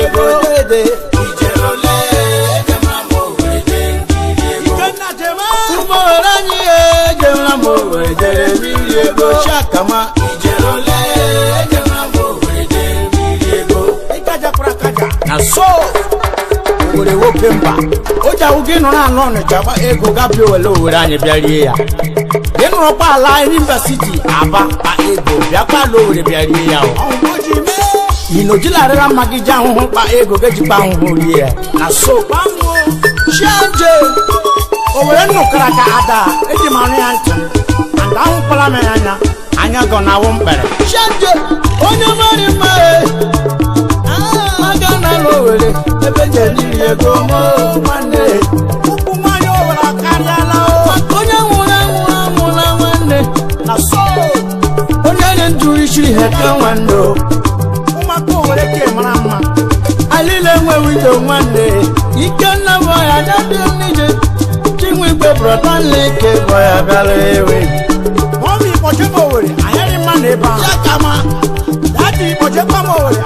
ego dede ijerole jemla mo wede ego kana jema umoranyi jemla mo wede ego shakama ijerole jemla mo wede ego ikaja prakaja na so ore wo pemba oja ugi no na no ne chaba ego gabio wele ore anyi biarie ya enu pa ala university aba pa ego bia pa lo ore biarie ya o oji me inojila rera magija hu pa ego geji pa hu ri e na so pamu chanje ore no kraka ada eji manu ya nti anda hu pala me anya go na wo mbere chanje onye mari ma magana lo ore ebe jeli ego mo mane ukuma yo wala kariala o onye nwura nwanne na so onye nduri shiri heka wando umako were ke mama alile nwe wido nwanne ike na boya dade nije chinwe gbe brother leke boya galewe momi poje mo wore ayari mane ba yakama dadi poje pa mo wore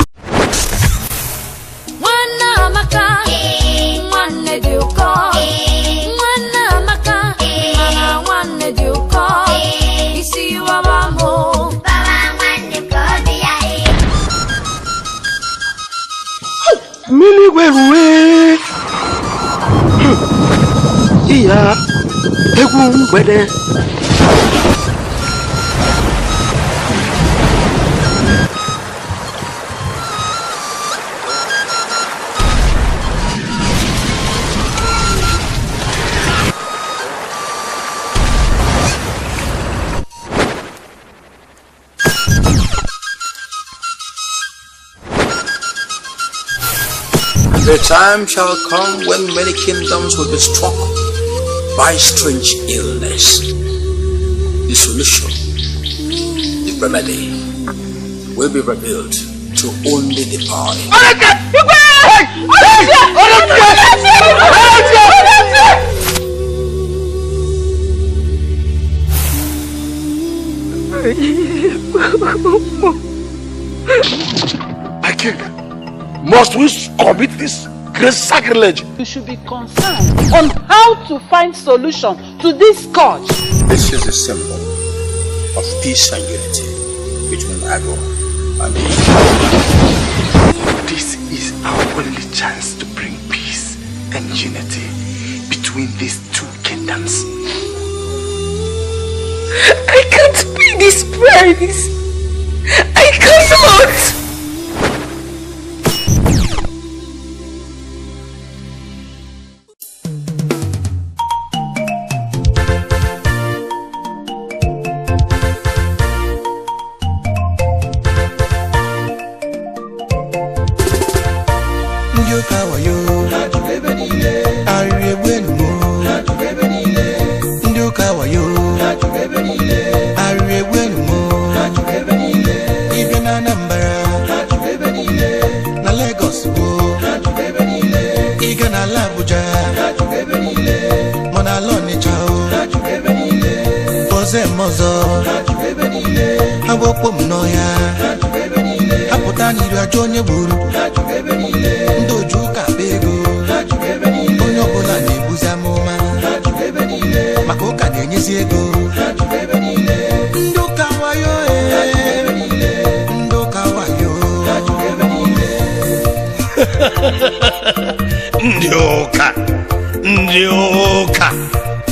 Mili wewe iya egwu mgbede The time shall come when many kingdoms will be struck by strange illness. The solution, the remedy, will be revealed to only the party. I can't. Must we commit this great sacrilege? You should be concerned on how to find solution to this scourge. This is a symbol of peace and unity between Agro and Eve. This is our only chance to bring peace and unity between these two kingdoms. I can't pay this price. I cannot.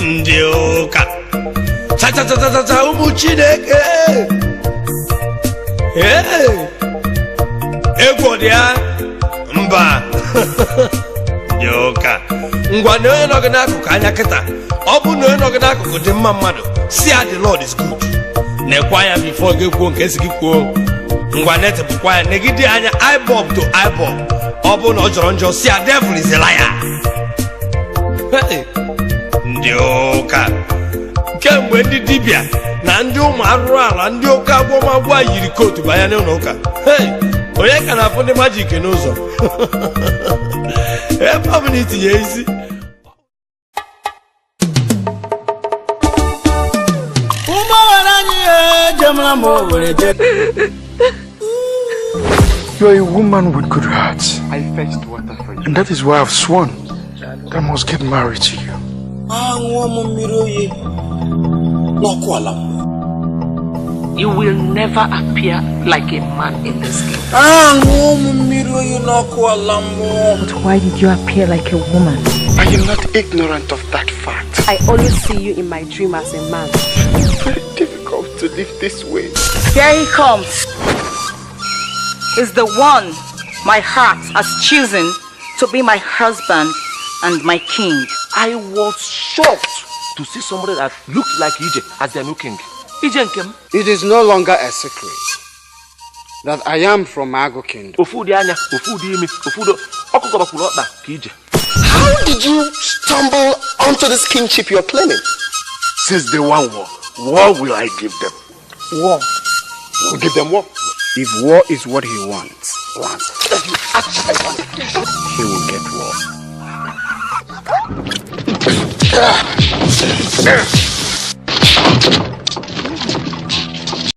Ndioka cha umu Chineke egwo dia mba ndioka ngwa na onye nọgị n'akụkụ anya kịta ọ bụ na onye nọgị n'akụkụ dị mma mmadụ si ya the Lord is good na-ekwa ya bifo gị kwuo nke si gị kwuo ngwa netịpụkwa ya negide anya eyeball to eyeball ọ bụ na ọ jọrọ njọ si ya devil is a liar. Ndioka kemgbe ndị dibịa na ndị ụmụ arụrụ ala ndị oke agwọmagwọ yiri kootu banya n'ụlọ ụka onye ka na-afụ ndị majik n'ụzọ ebe ọ bụ na itinye isi ụmụnwere anyị ejemla ma o were je You are a woman with good heart. I fetched water for you. And that is why I've sworn that I must get married to you. You will never appear like a man in this game. But why did you appear like a woman? I am not ignorant of that fact. I always see you in my dream as a man. It's very difficult to live this way. Here he comes. Is the one my heart has chosen to be my husband and my king. I was shocked to see somebody that looked like Ije as their new king. Ije Nkem. It is no longer a secret that I am from Mago Kingdom. How did you stumble onto this kingship you're claiming? Since they want war, what will I give them? War. We'll give them war. If war is what he wants, If you actually want it, he will get war.